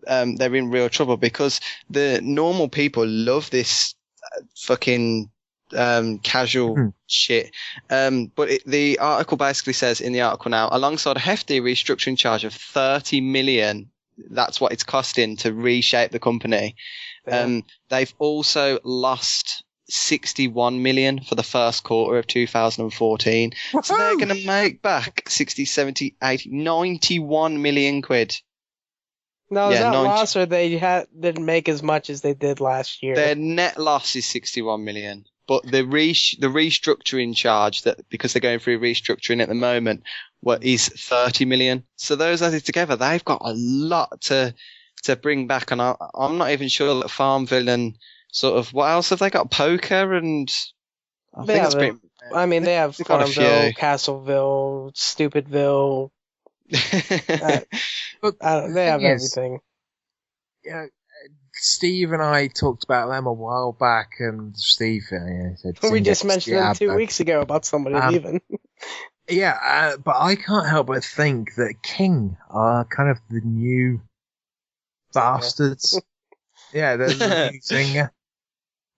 they're in real trouble, because the normal people love this fucking casual shit. But the article basically says in the article now, alongside a hefty restructuring charge of 30 million, that's what it's costing to reshape the company. They've also lost 61 million for the first quarter of 2014. Woo-hoo! So they're going to make back 60, 70, 80, 91 million quid. No, is that loss, or they didn't make as much as they did last year? Their net loss is 61 million. But the restructuring charge, that because they're going through restructuring at the moment, is 30 million. So those added together, they've got a lot to bring back. And I'm not even sure that Farmville and sort of, what else have they got? Poker and they have Farmville, Castleville, Stupidville. They have everything. Yeah. Steve and I talked about them a while back, and Steve said... We just mentioned them 2 weeks ago about somebody leaving. But I can't help but think that King are kind of the new bastards. They're the new singer.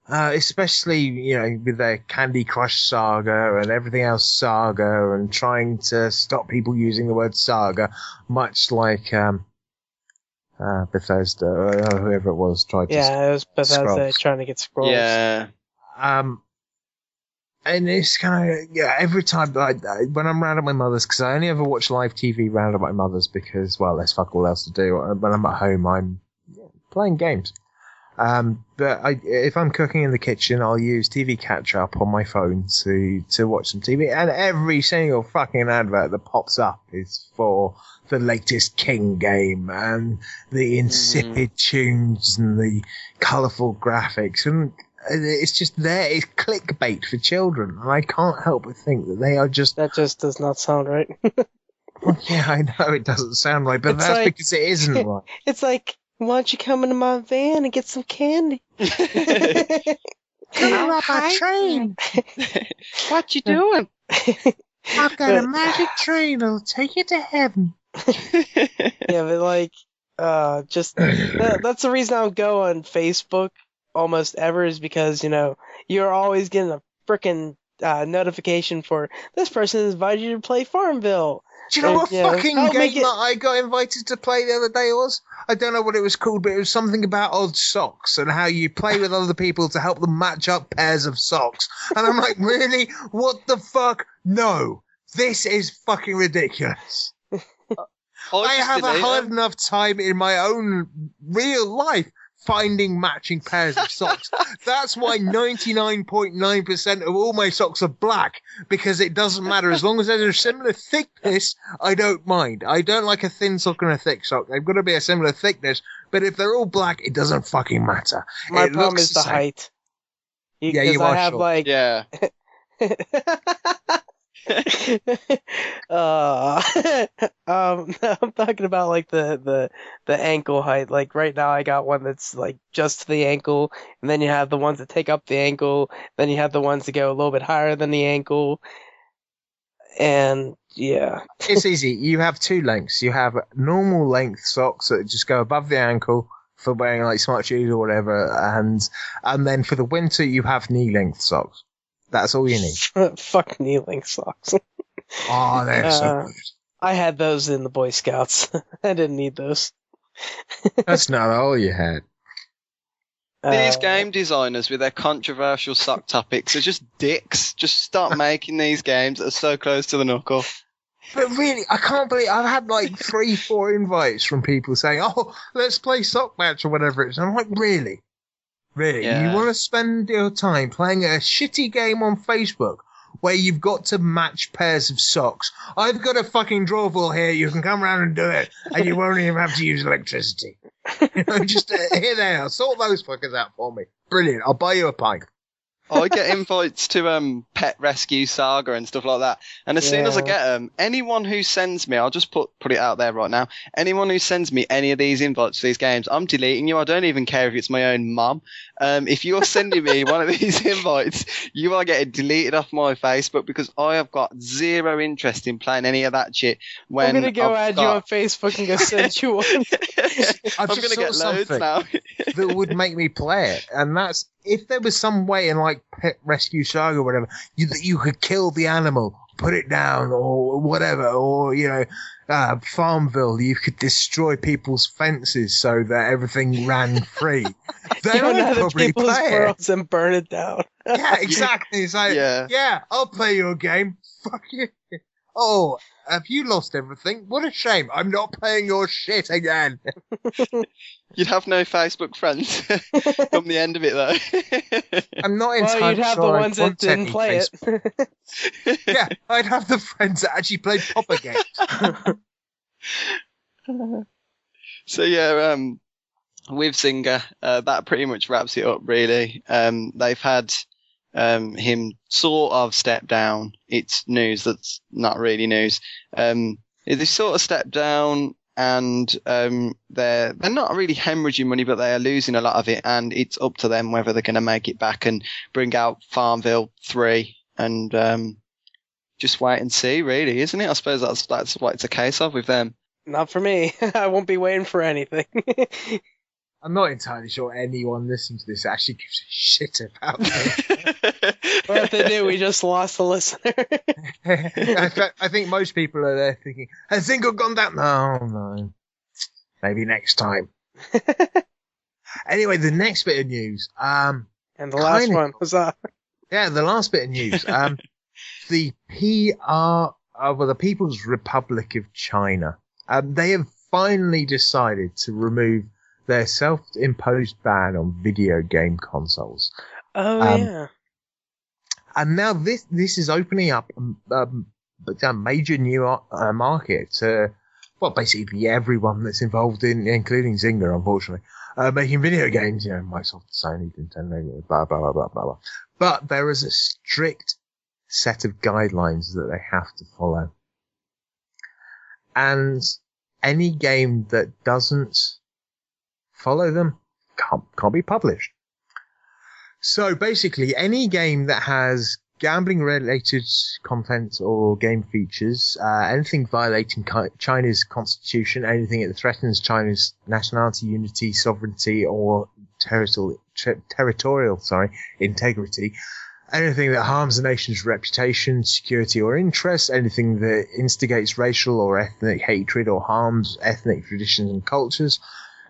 Especially, with their Candy Crush saga and everything else saga, and trying to stop people using the word saga, much like... Bethesda, or whoever it was, tried to... Yeah, it was Bethesda Scrolls. trying to get Scrolls. Yeah. And it's kind of... every time... when I'm round at my mother's, because I only ever watch live TV round at my mother's because, well, there's fuck all else to do. When I'm at home, I'm playing games. But if I'm cooking in the kitchen, I'll use TV Catch-Up on my phone to watch some TV, and every single fucking advert that pops up is for the latest King game, and the insipid tunes and the colourful graphics, and it's just there. It's clickbait for children, and I can't help but think that they are just... That just does not sound right. Well, yeah, I know it doesn't sound right, but that's because it isn't right. It's like, why don't you come into my van and get some candy? Come up a train. What you doing? I've got a magic train that'll take you to heaven. But that's the reason I don't go on Facebook almost ever, is because, you're always getting a frickin' notification for this person has invited you to play Farmville. Do you know what fucking game that I got invited to play the other day was? I don't know what it was called, but it was something about odd socks and how you play with other people to help them match up pairs of socks. And I'm like, really? What the fuck? No. This is fucking ridiculous. I have a hard enough time in my own real life finding matching pairs of socks. That's why 99.9% of all my socks are black, because it doesn't matter. As long as they're a similar thickness, I don't mind. I don't like a thin sock and a thick sock. They've got to be a similar thickness, but if they're all black, it doesn't fucking matter. My problem is the height. You are short. Like... Yeah. I'm talking about like the ankle height. Like right now I got one that's like just to the ankle, and then you have the ones that take up the ankle, then you have the ones that go a little bit higher than the ankle, and yeah. It's easy. You have two lengths. You have normal length socks that just go above the ankle for wearing like smart shoes or whatever, and then for the winter you have knee length socks. That's all you need. Fuck knee-length socks. Oh, they're so good. I had those in the Boy Scouts. I didn't need those. That's not all you had. These game designers with their controversial sock topics are just dicks. Just stop making these games that are so close to the knuckle. But really, I can't believe I've had like 3-4 invites from people saying, "Oh, let's play sock match" or whatever it is. I'm like, really? Really? Yeah. You want to spend your time playing a shitty game on Facebook where you've got to match pairs of socks? I've got a fucking drawful here. You can come around and do it, and you won't even have to use electricity. Just here they are. Sort those fuckers out for me. Brilliant. I'll buy you a pint. I get invites to Pet Rescue Saga and stuff like that. And as soon as I get them, anyone who sends me, I'll just put it out there right now. Anyone who sends me any of these invites to these games, I'm deleting you. I don't even care if it's my own mum. If you're sending me one of these invites, you are getting deleted off my Facebook because I have got zero interest in playing any of that shit. I'm gonna go add you on Facebook and go send you one. I'm gonna get loads now. That would make me play it, and that's if there was some way in like Pet Rescue Saga or whatever that you could kill the animal, put it down, or whatever, or Farmville, you could destroy people's fences so that everything ran free. Then I'd probably play it and burn it down. Yeah, exactly. It's like, yeah, I'll play your game. Fuck you. Oh, have you lost everything? What a shame. I'm not playing your shit again. You'd have no Facebook friends from the end of it, though. I'm not entirely you'd have the ones that didn't play it. Yeah, I'd have the friends that actually played proper games. So, yeah, with Zynga, that pretty much wraps it up, really. They've had him sort of step down. It's news that's not really news. They sort of stepped down, and they're not really hemorrhaging money, but they are losing a lot of it, and it's up to them whether they're going to make it back and bring out Farmville 3 and just wait and see, really, isn't it? I suppose that's what it's a case of with them. Not for me. I won't be waiting for anything. I'm not entirely sure anyone listening to this actually gives a shit about me. Well, if they do, we just lost a listener. I think most people are there thinking, has Zynga gone down? No. Maybe next time. Anyway, the next bit of news. And the last one was that. Yeah, the last bit of news. The the People's Republic of China. They have finally decided to remove their self-imposed ban on video game consoles. Oh, yeah. And now this is opening up a major new market to, basically everyone that's involved in, including Zynga, unfortunately, making video games, Microsoft, Sony, Nintendo, blah, blah, blah, blah, blah, blah. But there is a strict set of guidelines that they have to follow. And any game that doesn't follow them can't be published. So basically, any game that has gambling-related content or game features, anything violating China's constitution, anything that threatens China's nationality, unity, sovereignty, or territorial integrity, anything that harms the nation's reputation, security, or interests, anything that instigates racial or ethnic hatred or harms ethnic traditions and cultures,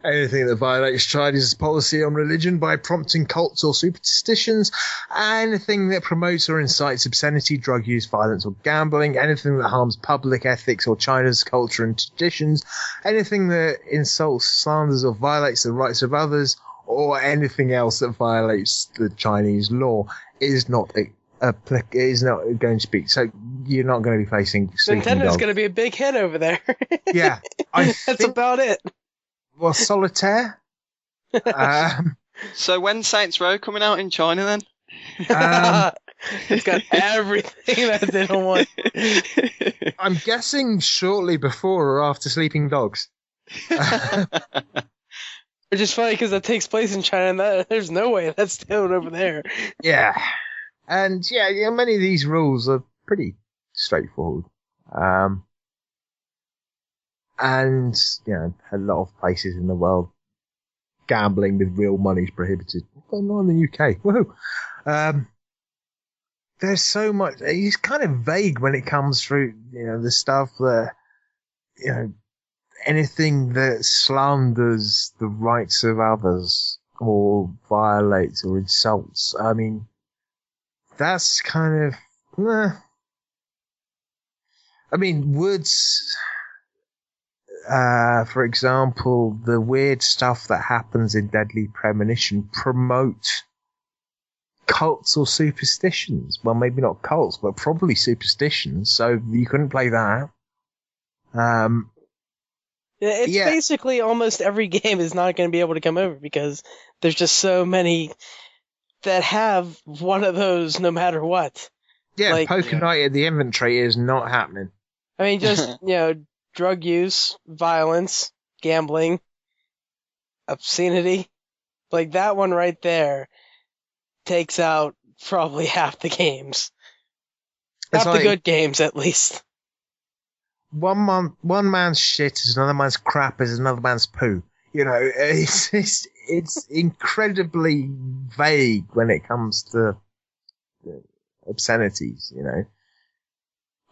anything that violates China's policy on religion by prompting cults or superstitions, anything that promotes or incites obscenity, drug use, violence, or gambling, anything that harms public ethics or China's culture and traditions, anything that insults, slanders, or violates the rights of others, or anything else that violates the Chinese law is not going to be. So you're not going to be facing Nintendo's going to be a big hit over there. Yeah, that's about it. Well, Solitaire. So when's Saints Row coming out in China then? It's got everything that they don't want. I'm guessing shortly before or after Sleeping Dogs. Which is funny because that takes place in China and there's no way that's still over there. Yeah. And many of these rules are pretty straightforward. And, a lot of places in the world, gambling with real money is prohibited. But not in the UK. Woohoo! There's so much. It's kind of vague when it comes through, the stuff that, anything that slanders the rights of others or violates or insults. I mean, that's kind of, Woods, for example, the weird stuff that happens in Deadly Premonition promote cults or superstitions. Well, maybe not cults, but probably superstitions. So you couldn't play that. It's basically almost every game is not going to be able to come over because there's just so many that have one of those no matter what. Yeah, Like- poker night at the inventory is not happening. I mean, just, drug use, violence, gambling, obscenity. Like, that one right there takes out probably half the games. It's Half the like- good games, at least. One man's shit is another man's crap is another man's poo. It's incredibly vague when it comes to obscenities.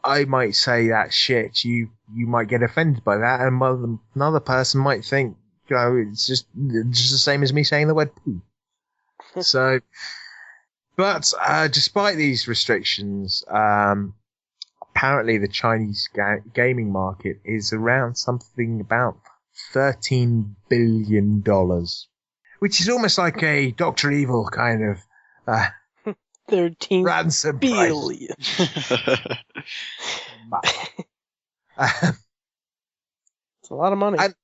I might say that shit, you might get offended by that, and another person might think, it's just the same as me saying the word poo. So, but despite these restrictions, apparently the Chinese gaming market is around something about $13 billion, which is almost like a Dr. Evil kind of 13 ransom billion. It's a lot of money. And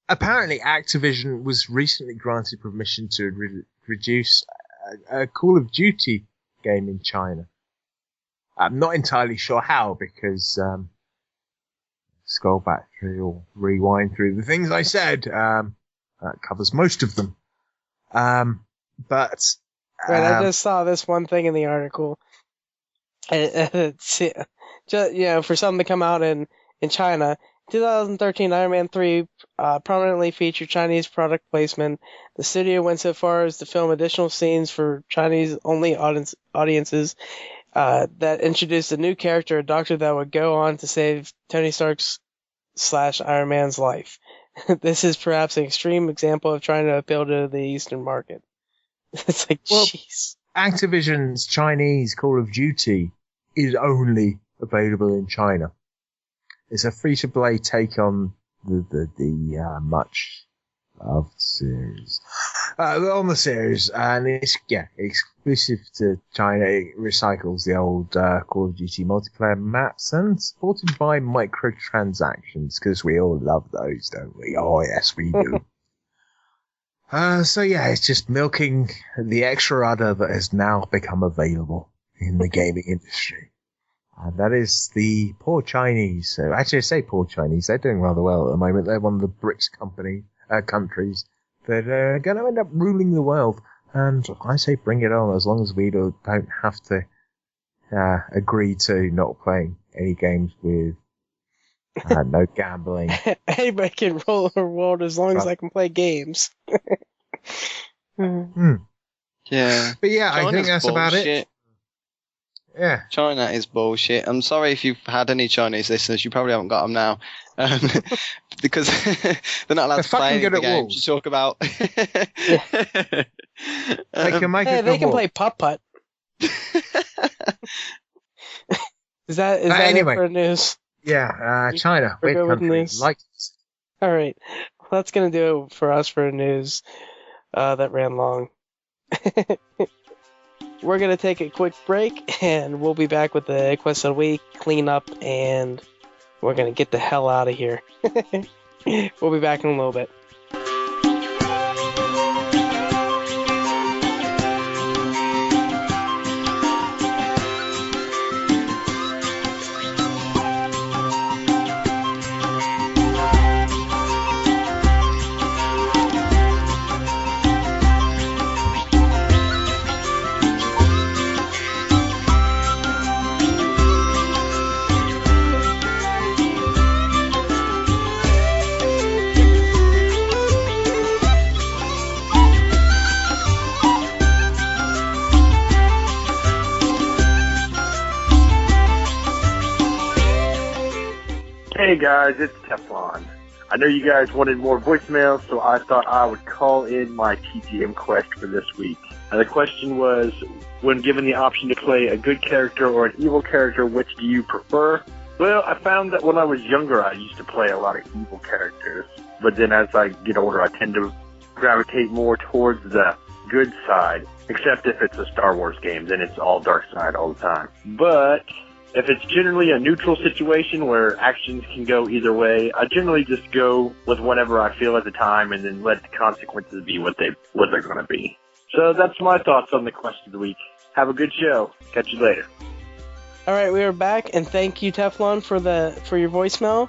apparently Activision was recently granted permission to reduce a Call of Duty game in China. I'm not entirely sure how, because scroll back through or rewind through the things I said. That covers most of them. But Right, I just saw this one thing in the article. It's, just, for something to come out in China, 2013 Iron Man 3 prominently featured Chinese product placement. The studio went so far as to film additional scenes for Chinese-only audiences that introduced a new character, a doctor that would go on to save Tony Stark's / Iron Man's life. This is perhaps an extreme example of trying to appeal to the Eastern market. It's like, jeez. Activision's Chinese Call of Duty is only available in China. It's a free-to-play take on the much loved series. On the series, and it's exclusive to China. It recycles the old Call of Duty multiplayer maps and supported by microtransactions, because we all love those, don't we? Oh yes, we do. So it's just milking the extra udder that has now become available in the gaming industry. And that is the poor Chinese. So actually, I say poor Chinese. They're doing rather well at the moment. They're one of the BRICS countries that are going to end up ruling the world. And I say bring it on, as long as we don't have to agree to not playing any games with no gambling. Anybody can rule the world as long as I can play games. Yeah. But yeah, China's I think that's about it. bullshit. Yeah. China is bullshit. I'm sorry if you've had any Chinese listeners. You probably haven't got them now. Because they're not allowed They're to play fucking any good of the at games Wolves. you talk about. They can make Hey, a they good can wall. play putt-putt. Is that anyway. it for news? Yeah, China, We're weird good with country. news. Like, All right. Well, that's going to do it for us for news that ran long. We're going to take a quick break, and we'll be back with the quest of the week, clean up, and we're going to get the hell out of here. We'll be back in a little bit. Hey guys, it's Teflon. I know you guys wanted more voicemails, so I thought I would call in my TGM quest for this week. The question was, when given the option to play a good character or an evil character, which do you prefer? Well, I found that when I was younger, I used to play a lot of evil characters. But then as I get older, I tend to gravitate more towards the good side. Except if it's a Star Wars game, then it's all dark side all the time. But if it's generally a neutral situation where actions can go either way, I generally just go with whatever I feel at the time and then let the consequences be what they're going to be. So that's my thoughts on the quest of the week. Have a good show. Catch you later. All right, we are back, and thank you, Teflon, for your voicemail.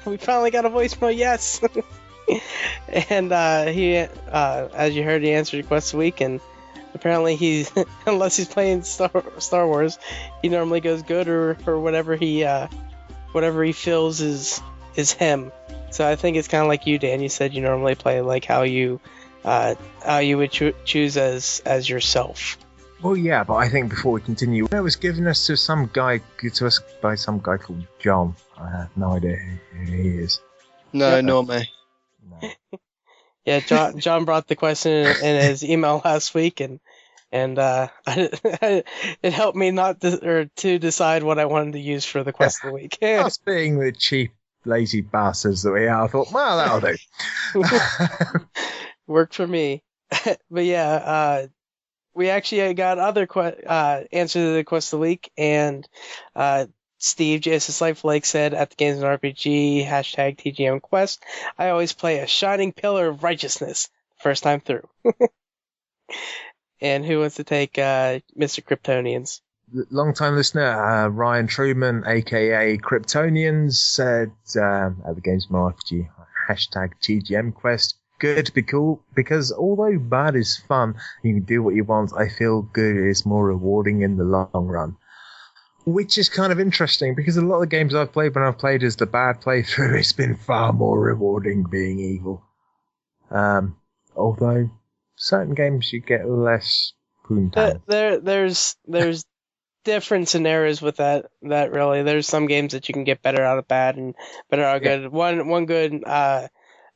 We finally got a voicemail, yes. And he, as you heard, he answered your quest of the week, and apparently he's, unless he's playing Star Wars, he normally goes good or whatever he feels is him. So I think it's kind of like you, Dan. You said you normally play like how you would choose as yourself. Well, yeah, but I think before we continue, it was given us to us by some guy called John. I have no idea who he is. No, nor me. No. Yeah, John brought the question in his email last week, and it helped me to decide what I wanted to use for the quest of the week. Us being the cheap, lazy bastards that we are, I thought, well, that'll do. Worked for me. But yeah, we actually got other answers to the quest of the week, and Steve JSS Life Lake said at the Games and RPG #TGM Quest, I always play a shining pillar of righteousness first time through. And who wants to take Mr. Kryptonians? Long-time listener, Ryan Truman, aka Kryptonians, said at the Games and RPG #TGM Quest, good to be cool, because although bad is fun, you can do what you want, I feel good is more rewarding in the long run. Which is kind of interesting, because a lot of the games I've played when I've played as the bad playthrough, it's been far more rewarding being evil. Although, certain games you get less poontang. There's different scenarios with that really. There's some games that you can get better out of bad and better out of good. One good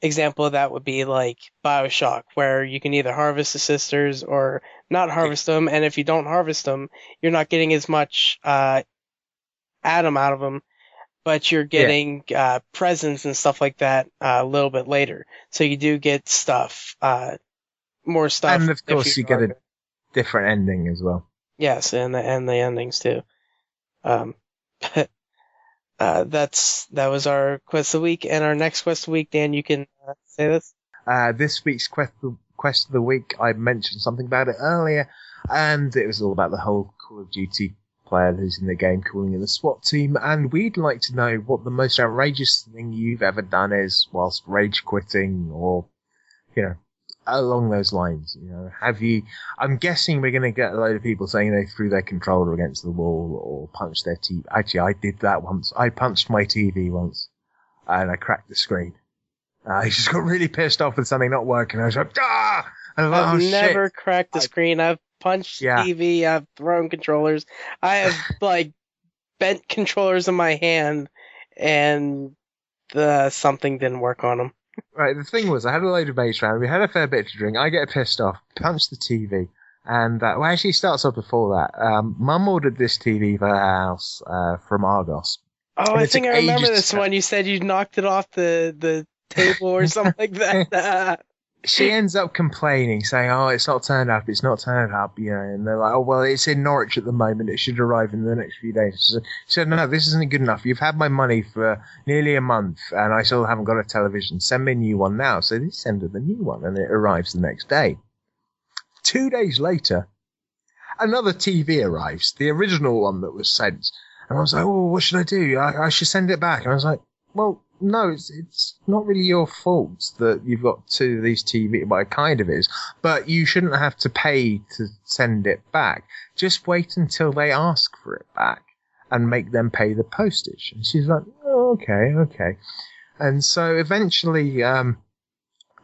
example of that would be like BioShock, where you can either harvest the sisters or not harvest them, and if you don't harvest them, you're not getting as much atom out of them, but you're getting presents and stuff like that a little bit later. So you do get stuff, more stuff. And of course you get a different ending as well. Yes, and the endings too. But that was our quest of the week, and our next quest of the week, Dan, you can say this. This week's quest of the week, I mentioned something about it earlier, and it was all about the whole Call of Duty player who's in the game calling in the SWAT team, and we'd like to know what the most outrageous thing you've ever done is whilst rage quitting, or, along those lines. I'm guessing we're going to get a load of people saying they threw their controller against the wall or punched their TV. Actually, I did that once. I punched my TV once, and I cracked the screen. I just got really pissed off with something not working. I was like, ah! And I was I've like, never cracked the screen. I've punched TV. I've thrown controllers. I have bent controllers in my hand, and something didn't work on them. Right, the thing was, I had a load of mates around. We had a fair bit to drink. I get pissed off, punch the TV, and actually, it starts off before that. Mum ordered this TV for her house from Argos. Oh, I think I remember this one. You said you knocked it off the table or something like that. She ends up complaining, saying, "Oh, it's not turned up. It's not turned up." And they're like, "Oh, well, it's in Norwich at the moment. It should arrive in the next few days." She said, "No, this isn't good enough. You've had my money for nearly a month, and I still haven't got a television. Send me a new one now." So they send her the new one, and it arrives the next day. 2 days later, another TV arrives, the original one that was sent. And I was like, "Oh, what should I do? I should send it back." And I was like, "Well, no, it's not really your fault that you've got two of these TV. Well, it kind of is, but you shouldn't have to pay to send it back. Just wait until they ask for it back and make them pay the postage." And she's like, "Oh, okay." And so eventually,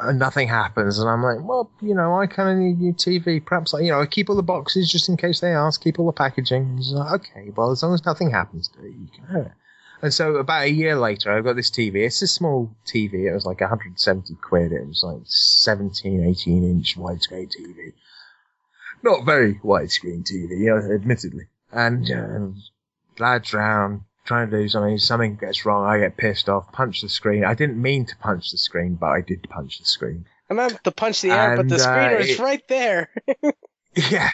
nothing happens, and I'm like, "Well, I kind of need a new TV. Perhaps, I keep all the boxes just in case they ask. Keep all the packaging." And she's like, "Okay, well, as long as nothing happens to it, you can have it." And so about a year later, I got this TV. It's a small TV. It was like 170 quid. It was like 17, 18-inch widescreen TV. Not very widescreen TV, admittedly. And lads round, trying to do something. Something gets wrong. I get pissed off, punch the screen. I didn't mean to punch the screen, but I did punch the screen. I meant to punch the air, but the screen was right there. Yeah.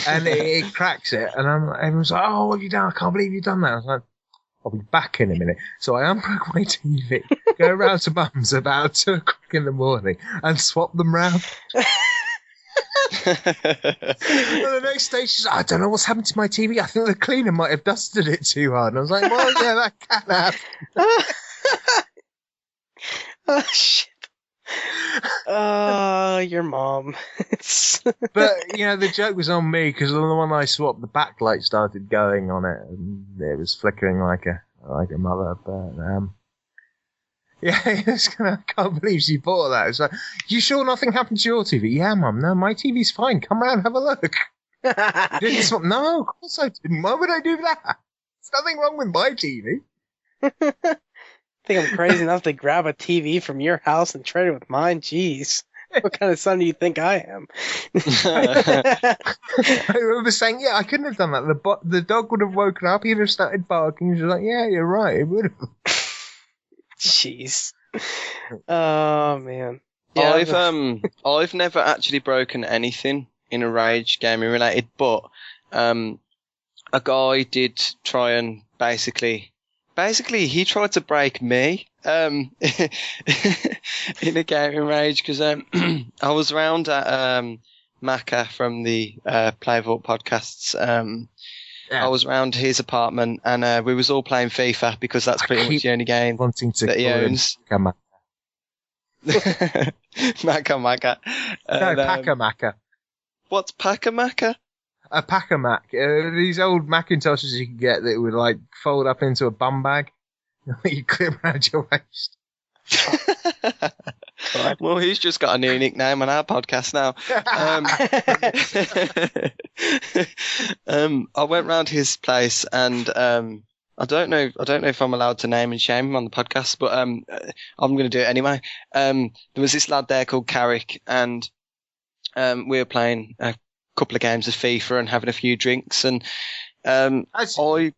And it cracks it. And everyone's like, "Oh, what have you done? I can't believe you've done that." I was like, "I'll be back in a minute." So I unplug my TV, go round to Mum's about 2 o'clock in the morning, and swap them round. the next stage, she's like, I don't know what's happened to my TV. I think the cleaner might have dusted it too hard. And I was like, well, yeah, that can happen. Oh, shit. Oh, your mom. But, the joke was on me because the one I swapped, the backlight started going on it and it was flickering like a mother. But, yeah, I can't believe she bought that. It's like, you sure nothing happened to your TV? Yeah, Mum. No, my TV's fine. Come round, have a look. You didn't swap? No, of course I didn't. Why would I do that? There's nothing wrong with my TV. I think I'm crazy enough to grab a TV from your house and trade it with mine. Jeez. What kind of son do you think I am? I remember saying, yeah, I couldn't have done that. The dog would have woken up. He'd have started barking. She was like, yeah, you're right. It would have. Jeez. Oh, man. Yeah. I've never actually broken anything in a rage gaming related, but a guy did try and basically he tried to break me in a gaming rage because I was round at Macca from the Play Vault podcasts. I was round his apartment and we was all playing FIFA because that's pretty much the only game that he owns. Macca. No, Packer-Macca. What's Packer-Macca? A Packer-Mac. These old Macintoshes you can get that would fold up into a bum bag. You clip around your waist. Well, he's just got a new nickname on our podcast now. I went round his place and I don't know if I'm allowed to name and shame him on the podcast, but I'm going to do it anyway. There was this lad there called Carrick, and we were playing a couple of games of FIFA and having a few drinks, and as you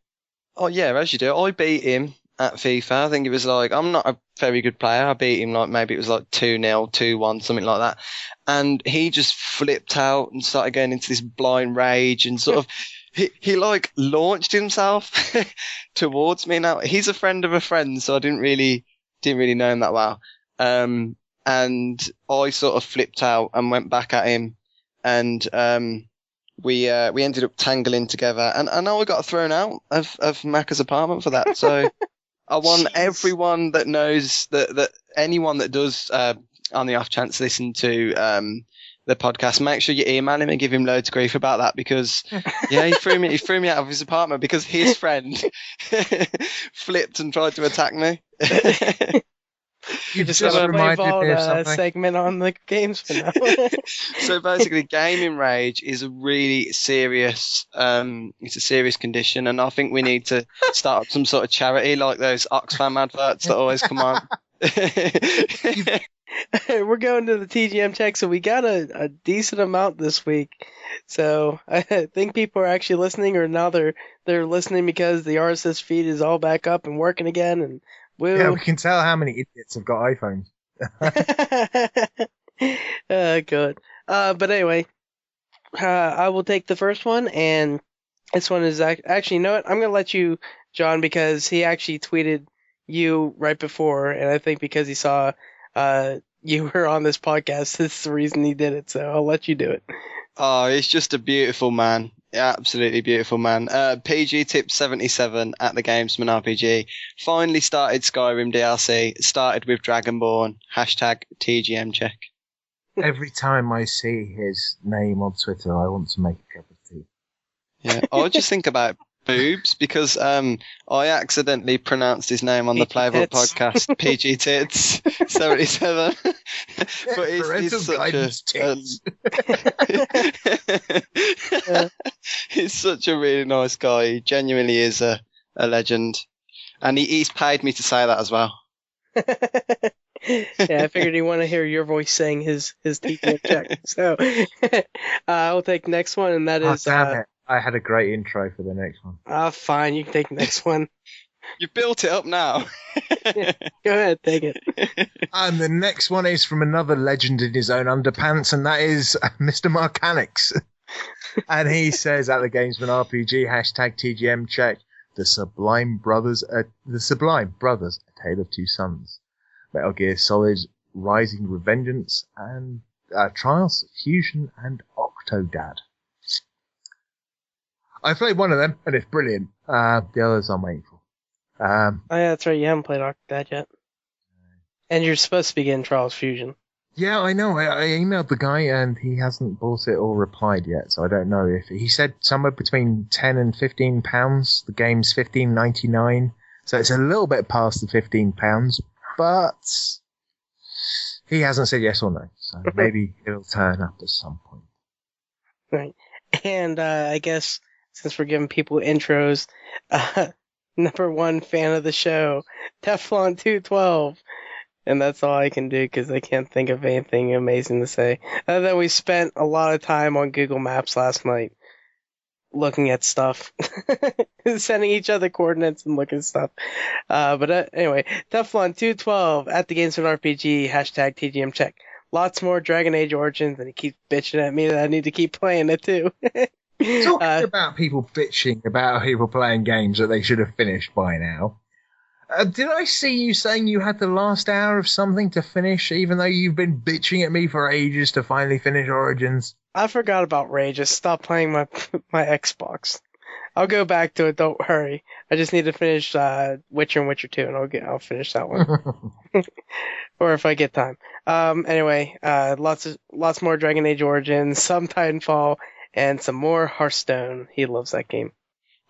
do, I beat him at FIFA. I think it was I'm not a very good player. I beat him maybe it was 2-0, 2-1, something like that. And he just flipped out and started going into this blind rage and sort of, he launched himself towards me. Now, he's a friend of a friend, so I didn't really know him that well. And I sort of flipped out and went back at him, and we ended up tangling together, and I know I got thrown out of Macca's apartment for that. So I want everyone that knows that anyone that does on the off chance listen to the podcast, make sure you email him and give him loads of grief about that, because he threw me out of his apartment because his friend flipped and tried to attack me. You just got a Play Vault segment on the games for now. So basically, gaming rage is a really serious, it's a serious condition, and I think we need to start up some sort of charity like those Oxfam adverts that always come on. We're going to the TGM check, so we got a decent amount this week. So I think people are actually listening, or now they're listening because the RSS feed is all back up and working again, and yeah, we can tell how many idiots have got iPhones. Good. But anyway, I will take the first one, and this one is actually, you know what? I'm going to let you, John, because he actually tweeted you right before, and I think because he saw you were on this podcast, that's the reason he did it, so I'll let you do it. Oh, he's just a beautiful man. Absolutely beautiful man. PG Tip 77 at the Gamesmen RPG. Finally started Skyrim DLC. Started with Dragonborn. Hashtag TGM check. Every time I see his name on Twitter, I want to make a cup of tea. Yeah, I just think about boobs because I accidentally pronounced his name on the Play Vault podcast, PG Tits 77. But he's such a really nice guy. He genuinely is a legend, and he's paid me to say that as well. Yeah, I figured he wanted to hear your voice saying his TGM check. So I'll take the next one, and that is. Damn it. I had a great intro for the next one. Fine, you can take the next one. You've built it up now. Yeah, go ahead, take it. And the next one is from another legend in his own underpants, and that is Mr. Marcanix. And he says at the Gamesmen RPG, hashtag TGM check, the Sublime Brothers, A Tale of Two Sons. Metal Gear Solid, Rising Revengeance, and Trials, Fusion, and Octa. Octodad. I played one of them, and it's brilliant. The others I'm waiting for. Oh yeah, that's right. You haven't played Octodad yet. And you're supposed to be getting Trials Fusion. Yeah, I know. I emailed the guy, and he hasn't bought it or replied yet, so I don't know if he said somewhere between £10 and £15. The game's $15.99, so it's a little bit past the £15, but he hasn't said yes or no. So maybe it'll turn up at some point. Right. And I guess since we're giving people intros, number one fan of the show, Teflon212. And that's all I can do because I can't think of anything amazing to say. Other than we spent a lot of time on Google Maps last night looking at stuff. Sending each other coordinates and looking at stuff. But anyway, Teflon212 at the Gamesmen RPG, hashtag TGM check. Lots more Dragon Age Origins, and he keeps bitching at me that I need to keep playing it too. Talking about people bitching about people playing games that they should have finished by now. Did I see you saying you had the last hour of something to finish, even though you've been bitching at me for ages to finally finish Origins? I forgot about Rage. Just stop playing my Xbox. I'll go back to it. Don't hurry. I just need to finish Witcher and Witcher 2, and I'll finish that one. Or if I get time. Anyway, lots more Dragon Age Origins, some Titanfall, and some more Hearthstone. He loves that game.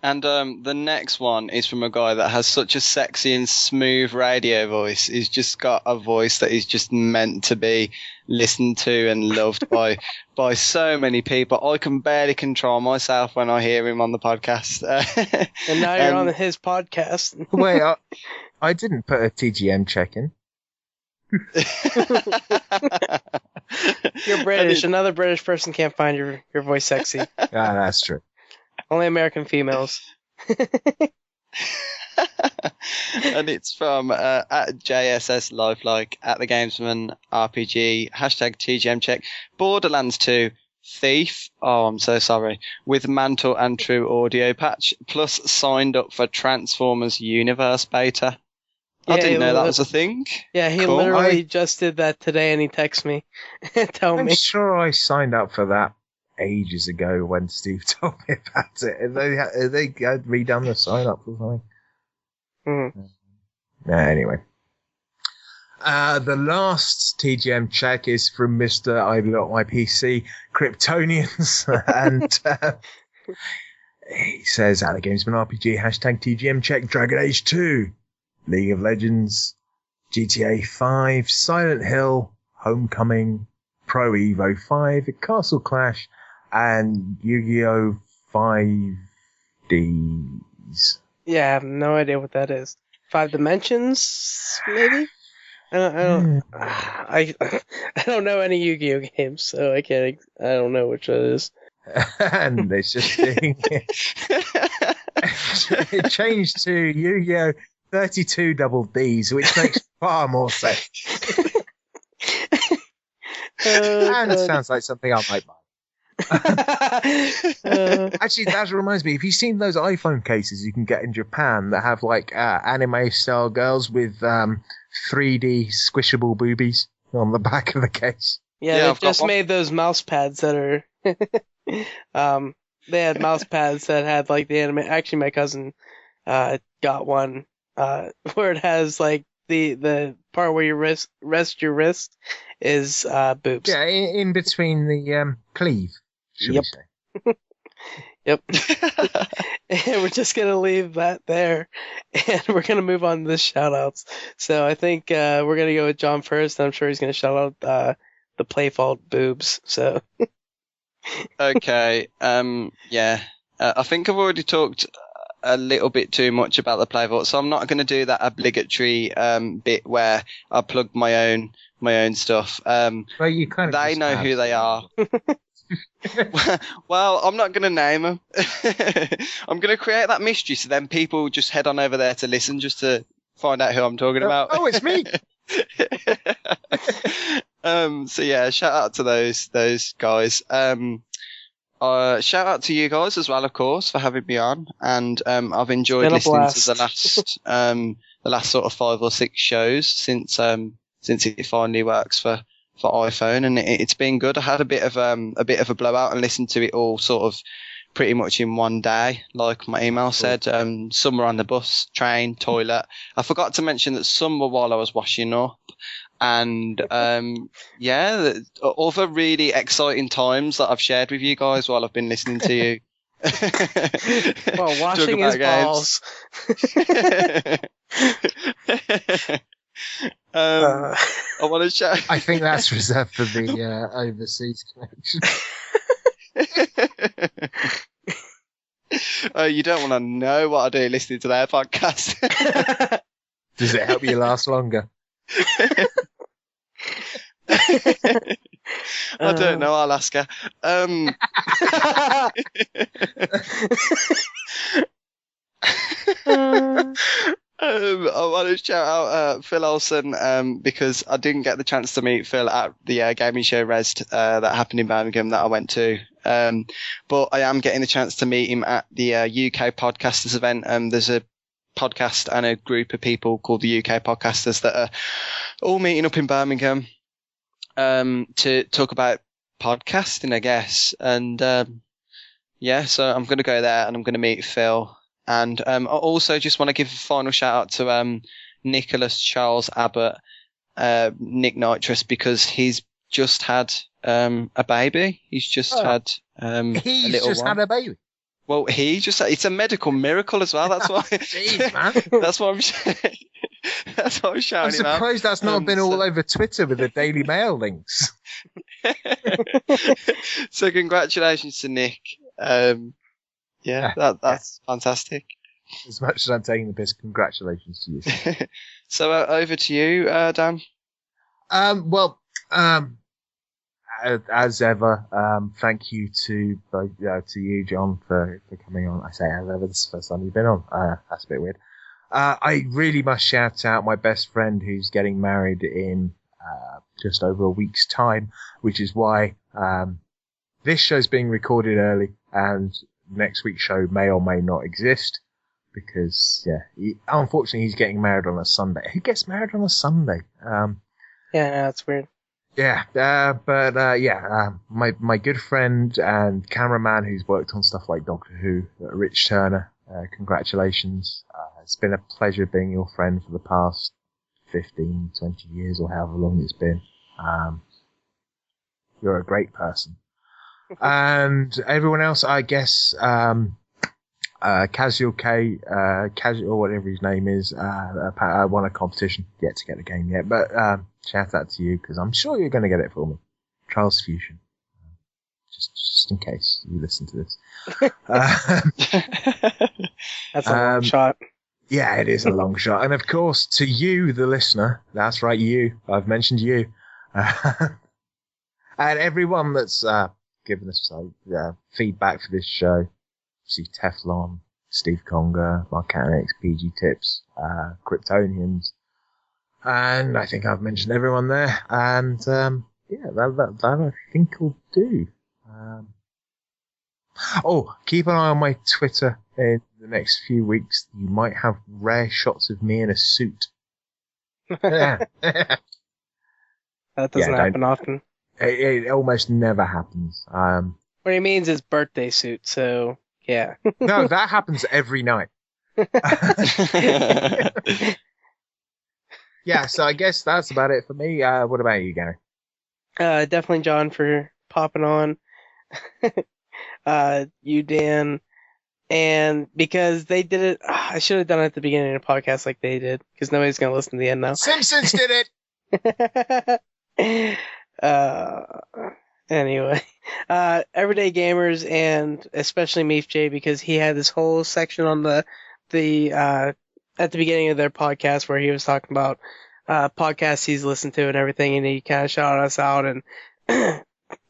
And the next one is from a guy that has such a sexy and smooth radio voice. He's just got a voice that is just meant to be listened to and loved by so many people. I can barely control myself when I hear him on the podcast. And now you're on his podcast. Wait, I didn't put a TGM check in. You're British. Another British person can't find your voice sexy. Yeah, that's true. Only American females. And it's from at JSS Lifelike, at the Gamesman RPG, hashtag TGM check. Borderlands 2 Thief. Oh, I'm so sorry. With Mantle and True Audio patch, plus signed up for Transformers Universe beta. Yeah, I didn't know that was a thing. Yeah, he literally just did that today, and he texted me. I'm sure I signed up for that ages ago when Steve told me about it. They had redone the sign up or something. Anyway. The last TGM check is from Mr. I Got My PC Kryptonians, and he says, at the Gamesman RPG, hashtag TGM check, Dragon Age 2, League of Legends, GTA 5, Silent Hill, Homecoming, Pro Evo 5, Castle Clash, and Yu-Gi-Oh! 5Ds. Yeah, I have no idea what that is. 5 Dimensions, maybe? I don't know any Yu-Gi-Oh! Games, so I don't know which it is. And it's just it changed to Yu-Gi-Oh! 32 double Ds, which makes far more sense. And it sounds like something I might buy. Actually, that reminds me, have you seen those iPhone cases you can get in Japan that have like anime style girls with 3D squishable boobies on the back of the case? Yeah, they just made those mouse pads that are they had mouse pads that had like the anime. Actually, my cousin got one where it has like the part where you rest your wrist is boobs. Yeah, in between the cleave. Yep. Yep. And we're just going to leave that there, and we're going to move on to the shout-outs. So I think we're going to go with John first, and I'm sure he's going to shout out the Playfault boobs. So. Okay. Yeah. I think I've already talked a little bit too much about the Playfault, so I'm not going to do that obligatory bit where I plug my own stuff. Well, you kind of they know who they are. Well, I'm not going to name them. I'm going to create that mystery, so then people just head on over there to listen, just to find out who I'm talking about. Oh, it's me. So yeah, shout out to those guys. Shout out to you guys as well, of course, for having me on, and I've enjoyed listening to the last sort of 5 or 6 shows since it finally works for iPhone, and it's been good. I had a bit of a blowout and listened to it all sort of pretty much in one day, like my email said. Some were on the bus, train, toilet. I forgot to mention that some were while I was washing up. And other really exciting times that I've shared with you guys while I've been listening to you. Well, washing his balls. I want to shout. I think that's reserved for the overseas connection. You don't want to know what I do listening to their podcast. Does it help you last longer? I don't know. I'll ask her. I want to shout out Phil Olsen because I didn't get the chance to meet Phil at the gaming show Rest that happened in Birmingham that I went to. But I am getting the chance to meet him at the UK Podcasters event. There's a podcast and a group of people called the UK Podcasters that are all meeting up in Birmingham to talk about podcasting, I guess. And so I'm going to go there and I'm going to meet Phil. And I also just want to give a final shout out to Nicholas Charles Abbott, Nick Nitrous, because he's just had a baby. He's just had a little one. Had a baby. Well, it's a medical miracle as well. That's why. Jeez, man. That's why I'm shouting. I'm surprised that's not been all over Twitter with the Daily Mail links. So congratulations to Nick. That's fantastic. As much as I'm taking the piss, congratulations to you. So over to you, Dan. As ever, thank you to you, John, for coming on. I say as ever, this is the first time you've been on. That's a bit weird. I really must shout out my best friend who's getting married in just over a week's time, which is why this show's being recorded early, and next week's show may or may not exist because, unfortunately, he's getting married on a Sunday. Who gets married on a Sunday? That's weird. Yeah, my good friend and cameraman who's worked on stuff like Doctor Who, Rich Turner, congratulations. It's been a pleasure being your friend for the past 15, 20 years or however long it's been. You're a great person. And everyone else, I guess, Casual K, Casual, whatever his name is, won a competition. Yet to get the game yet, but shout out to you because I'm sure you're going to get it for me. Trials Fusion, just in case you listen to this. That's a long shot. Yeah, it is a long shot, and of course to you, the listener. That's right, you. I've mentioned you, and everyone that's given us feedback for this show. See Teflon, Steve Conger, Marcanix, PG Tips, Kryptonians, and I think I've mentioned everyone there. And that I think will do. Keep an eye on my Twitter in the next few weeks. You might have rare shots of me in a suit. That doesn't happen often. It almost never happens. What he means is birthday suit, so yeah. No, that happens every night. Yeah, so I guess that's about it for me. What about you, Gary? Definitely John for popping on. You, Dan, and because they did it, I should have done it at the beginning of the podcast like they did, because nobody's going to listen to the end now. Simpsons did it! Anyway, Everyday Gamers, and especially Meef J, because he had this whole section on the at the beginning of their podcast where he was talking about podcasts he's listened to and everything, and he kind of shouted us out, and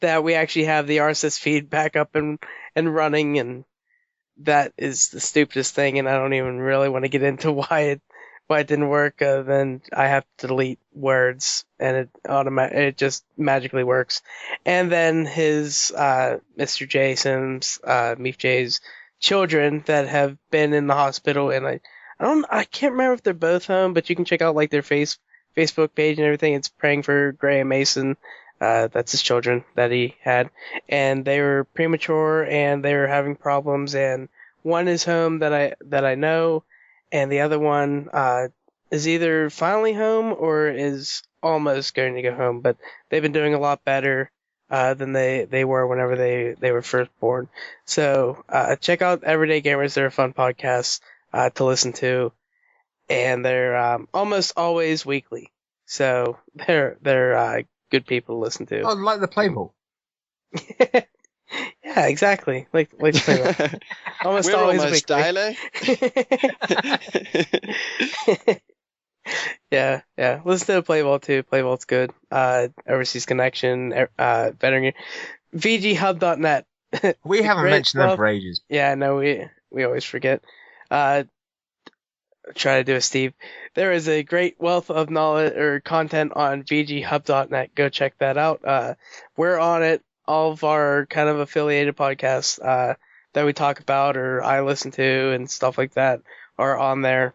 that we actually have the RSS feed back up and running, and that is the stupidest thing, and I don't even really want to get into why it didn't work. Then I have to delete words, and it just magically works. And then his Mr. J Sims, Meef J's children that have been in the hospital, and I can't remember if they're both home, but you can check out like their Facebook Facebook page and everything. It's praying for Gray and Mason. That's his children that he had, and they were premature and they were having problems. And one is home that I know, and the other one is either finally home or is almost going to go home. But they've been doing a lot better than they were whenever they were first born. So check out Everyday Gamers. They're a fun podcast to listen to, and they're almost always weekly. So they're good people to listen to. Oh, like the Playboy. Yeah, exactly. Like Playboy. We're almost daily. Yeah. Listen to Playball too. Playball's good. Overseas Connection, veteran, VGHub.net. We haven't mentioned them for ages. Yeah, no, we always forget. Try to do a Steve. There is a great wealth of knowledge or content on VGHub.net. Go check that out. We're on it. All of our kind of affiliated podcasts that we talk about or I listen to and stuff like that are on there.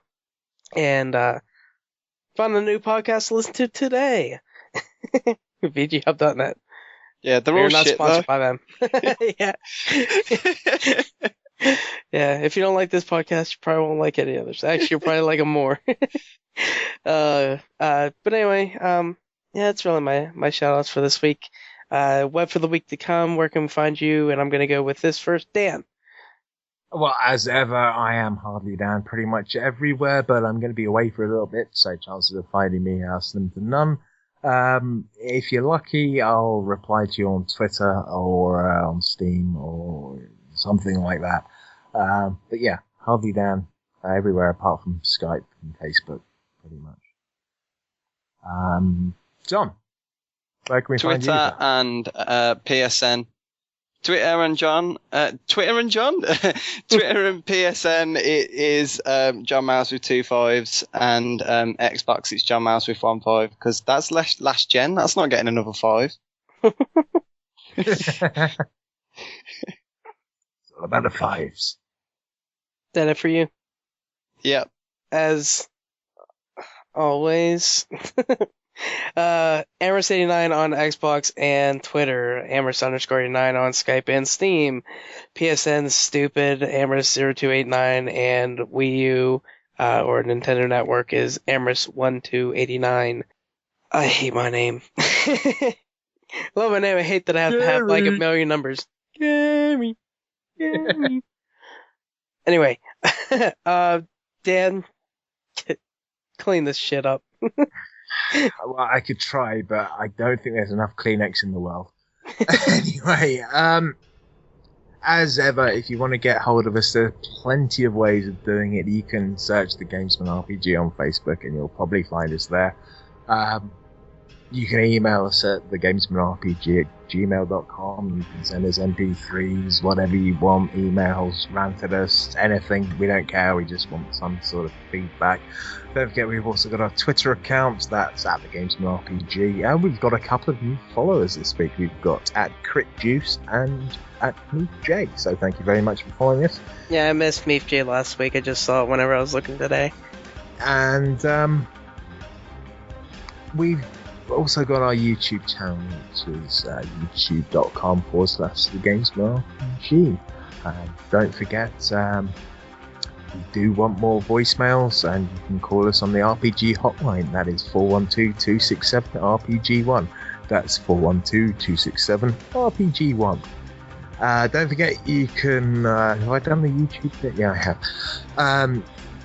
And found a new podcast to listen to today. VGHub.net. Yeah, they're all We're not shit, sponsored though. by them. Yeah. Yeah, if you don't like this podcast, you probably won't like any others. Actually, you'll probably like them more. But anyway, yeah, that's really my shout-outs for this week. Web for the week to come, where can we find you? And I'm going to go with this first, Dan. Well, as ever, I am Hardlydan pretty much everywhere, but I'm going to be away for a little bit, so chances of finding me are slim to none. If you're lucky, I'll reply to you on Twitter or on Steam or something like that. But yeah, Hardlydan everywhere apart from Skype and Facebook, pretty much. John, where can we find you? Twitter and PSN. Twitter and Twitter and PSN, it is John Mouse with 2 5s, and Xbox it's John Mouse with 1 5, because that's last gen. That's not getting another 5. It's all about the 5s. Is that it for you? Yep. As always, Amherst89 on Xbox and Twitter, Amherst_89 on Skype and Steam, PSN stupid, Amherst0289, and Wii U or Nintendo Network is Amherst1289. I hate my name. Love my name. I hate that I have to have like a million numbers. Gary. Anyway, Dan, clean this shit up. Well, I could try, but I don't think there's enough Kleenex in the world. Anyway, as ever, if you want to get hold of us, there are plenty of ways of doing it. You can search the Gamesmen RPG on Facebook, and you'll probably find us there. You can email us at thegamesmenrpg@gmail.com. You can send us MP3s, whatever you want, emails, rant at us, anything. We don't care. We just want some sort of feedback. Don't forget, we've also got our Twitter accounts. That's at thegamesmenrpg. And we've got a couple of new followers this week. We've got at CritJuice and at MeefJ. So thank you very much for following us. Yeah, I missed MeefJ last week. I just saw it whenever I was looking today. And we've also got our YouTube channel, which is youtube.com/thegamesmenrpg. Don't forget, we do want more voicemails, and you can call us on the RPG hotline. That is 412-267-RPG1. That's 412-267-RPG1. Don't forget, you can... have I done the YouTube bit? Yeah, I have.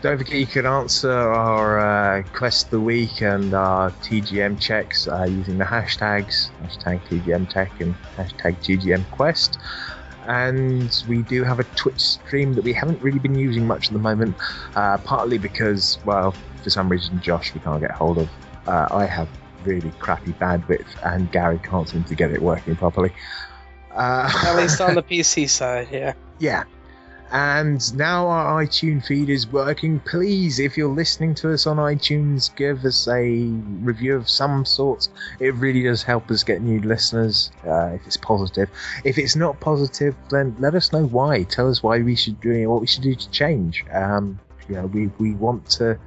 Don't forget, you can answer our Quest of the Week and our TGM checks using the hashtags, hashtag TGM Tech and hashtag TGM Quest. And we do have a Twitch stream that we haven't really been using much at the moment, partly because, well, for some reason Josh we can't get hold of. I have really crappy bandwidth, and Gary can't seem to get it working properly. At least on the PC side, yeah. Yeah. And now our iTunes feed is working. Please, if you're listening to us on iTunes, give us a review of some sort. It really does help us get new listeners, if it's positive. If it's not positive, then let us know why. Tell us why we should do what we should do to change. We want to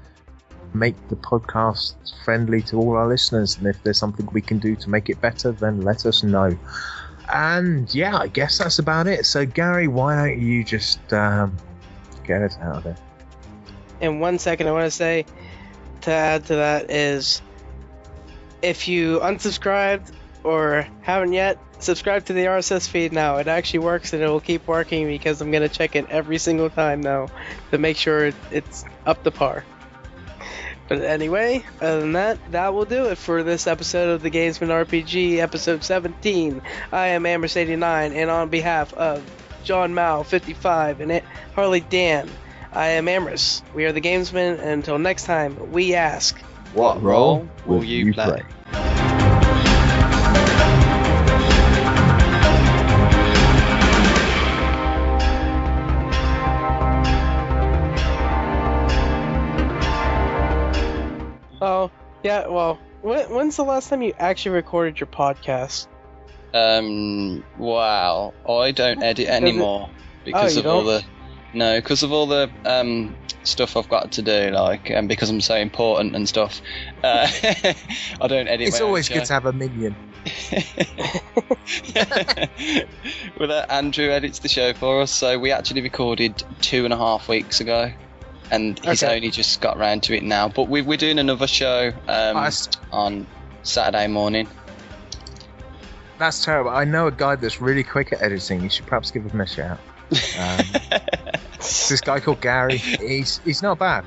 make the podcast friendly to all our listeners. And if there's something we can do to make it better, then let us know. And yeah, I guess that's about it. So Gary, why don't you just get us out of there? In 1 second, I want to say, to add to that is, if you unsubscribed or haven't yet, subscribe to the RSS feed now. It actually works, and it will keep working because I'm going to check it every single time now to make sure it's up to par. But anyway, other than that, that will do it for this episode of the Gamesmen RPG, episode 17. I am Amherst89, and on behalf of John Mao, 55, and Hardlydan, I am Amherst. We are the Gamesmen, and until next time, we ask, what role will you play? Oh, yeah, well, when's the last time you actually recorded your podcast? Wow, I don't edit anymore because of all the... No, because of all the stuff I've got to do, like, and because I'm so important and stuff, I don't edit. It's always good to have a minion. Well, Andrew edits the show for us, so we actually recorded 2.5 weeks ago, and he's only just got round to it now. But we're doing another show on Saturday morning. That's terrible. I know a guy that's really quick at editing. You should perhaps give him a shout. This guy called Gary. He's not bad.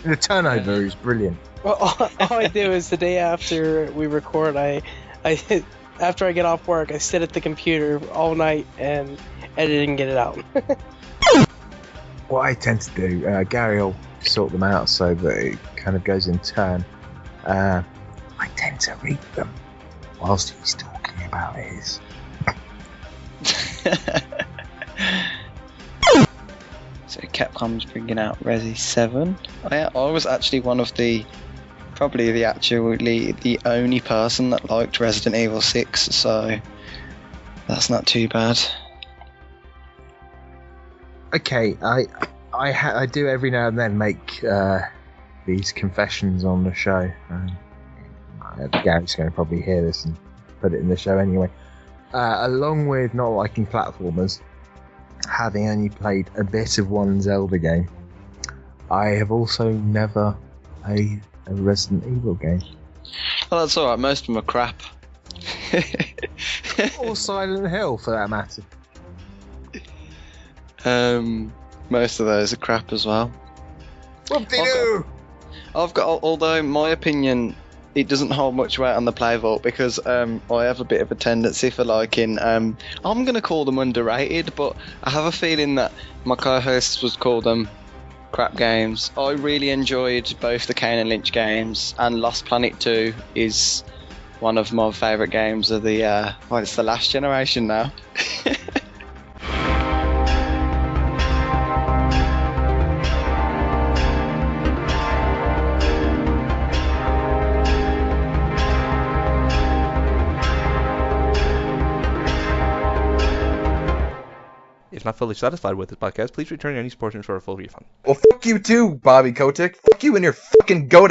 The turnover is brilliant. Well, all I do is the day after we record, I after I get off work, I sit at the computer all night and edit and get it out. What I tend to do, Gary will sort them out so that it kind of goes in turn. I tend to read them whilst he's talking about his. So Capcom's bringing out Resi 7. I was actually probably the only person that liked Resident Evil 6, so that's not too bad. Okay, I do every now and then make these confessions on the show. Gary's going to probably hear this and put it in the show anyway. Along with not liking platformers, having only played a bit of one Zelda game, I have also never played a Resident Evil game. Well, that's alright, most of them are crap. Or Silent Hill, for that matter. Most of those are crap as well. Whoop-de-doo! I've got, although my opinion, it doesn't hold much weight on the play vault because I have a bit of a tendency for liking, I'm going to call them underrated, but I have a feeling that my co-hosts would call them crap games. I really enjoyed both the Kane and Lynch games, and Lost Planet 2 is one of my favourite games of the, it's the last generation now. If not fully satisfied with this podcast, please return any portions for a full refund. Well, fuck you too, Bobby Kotick. Fuck you and your fucking goat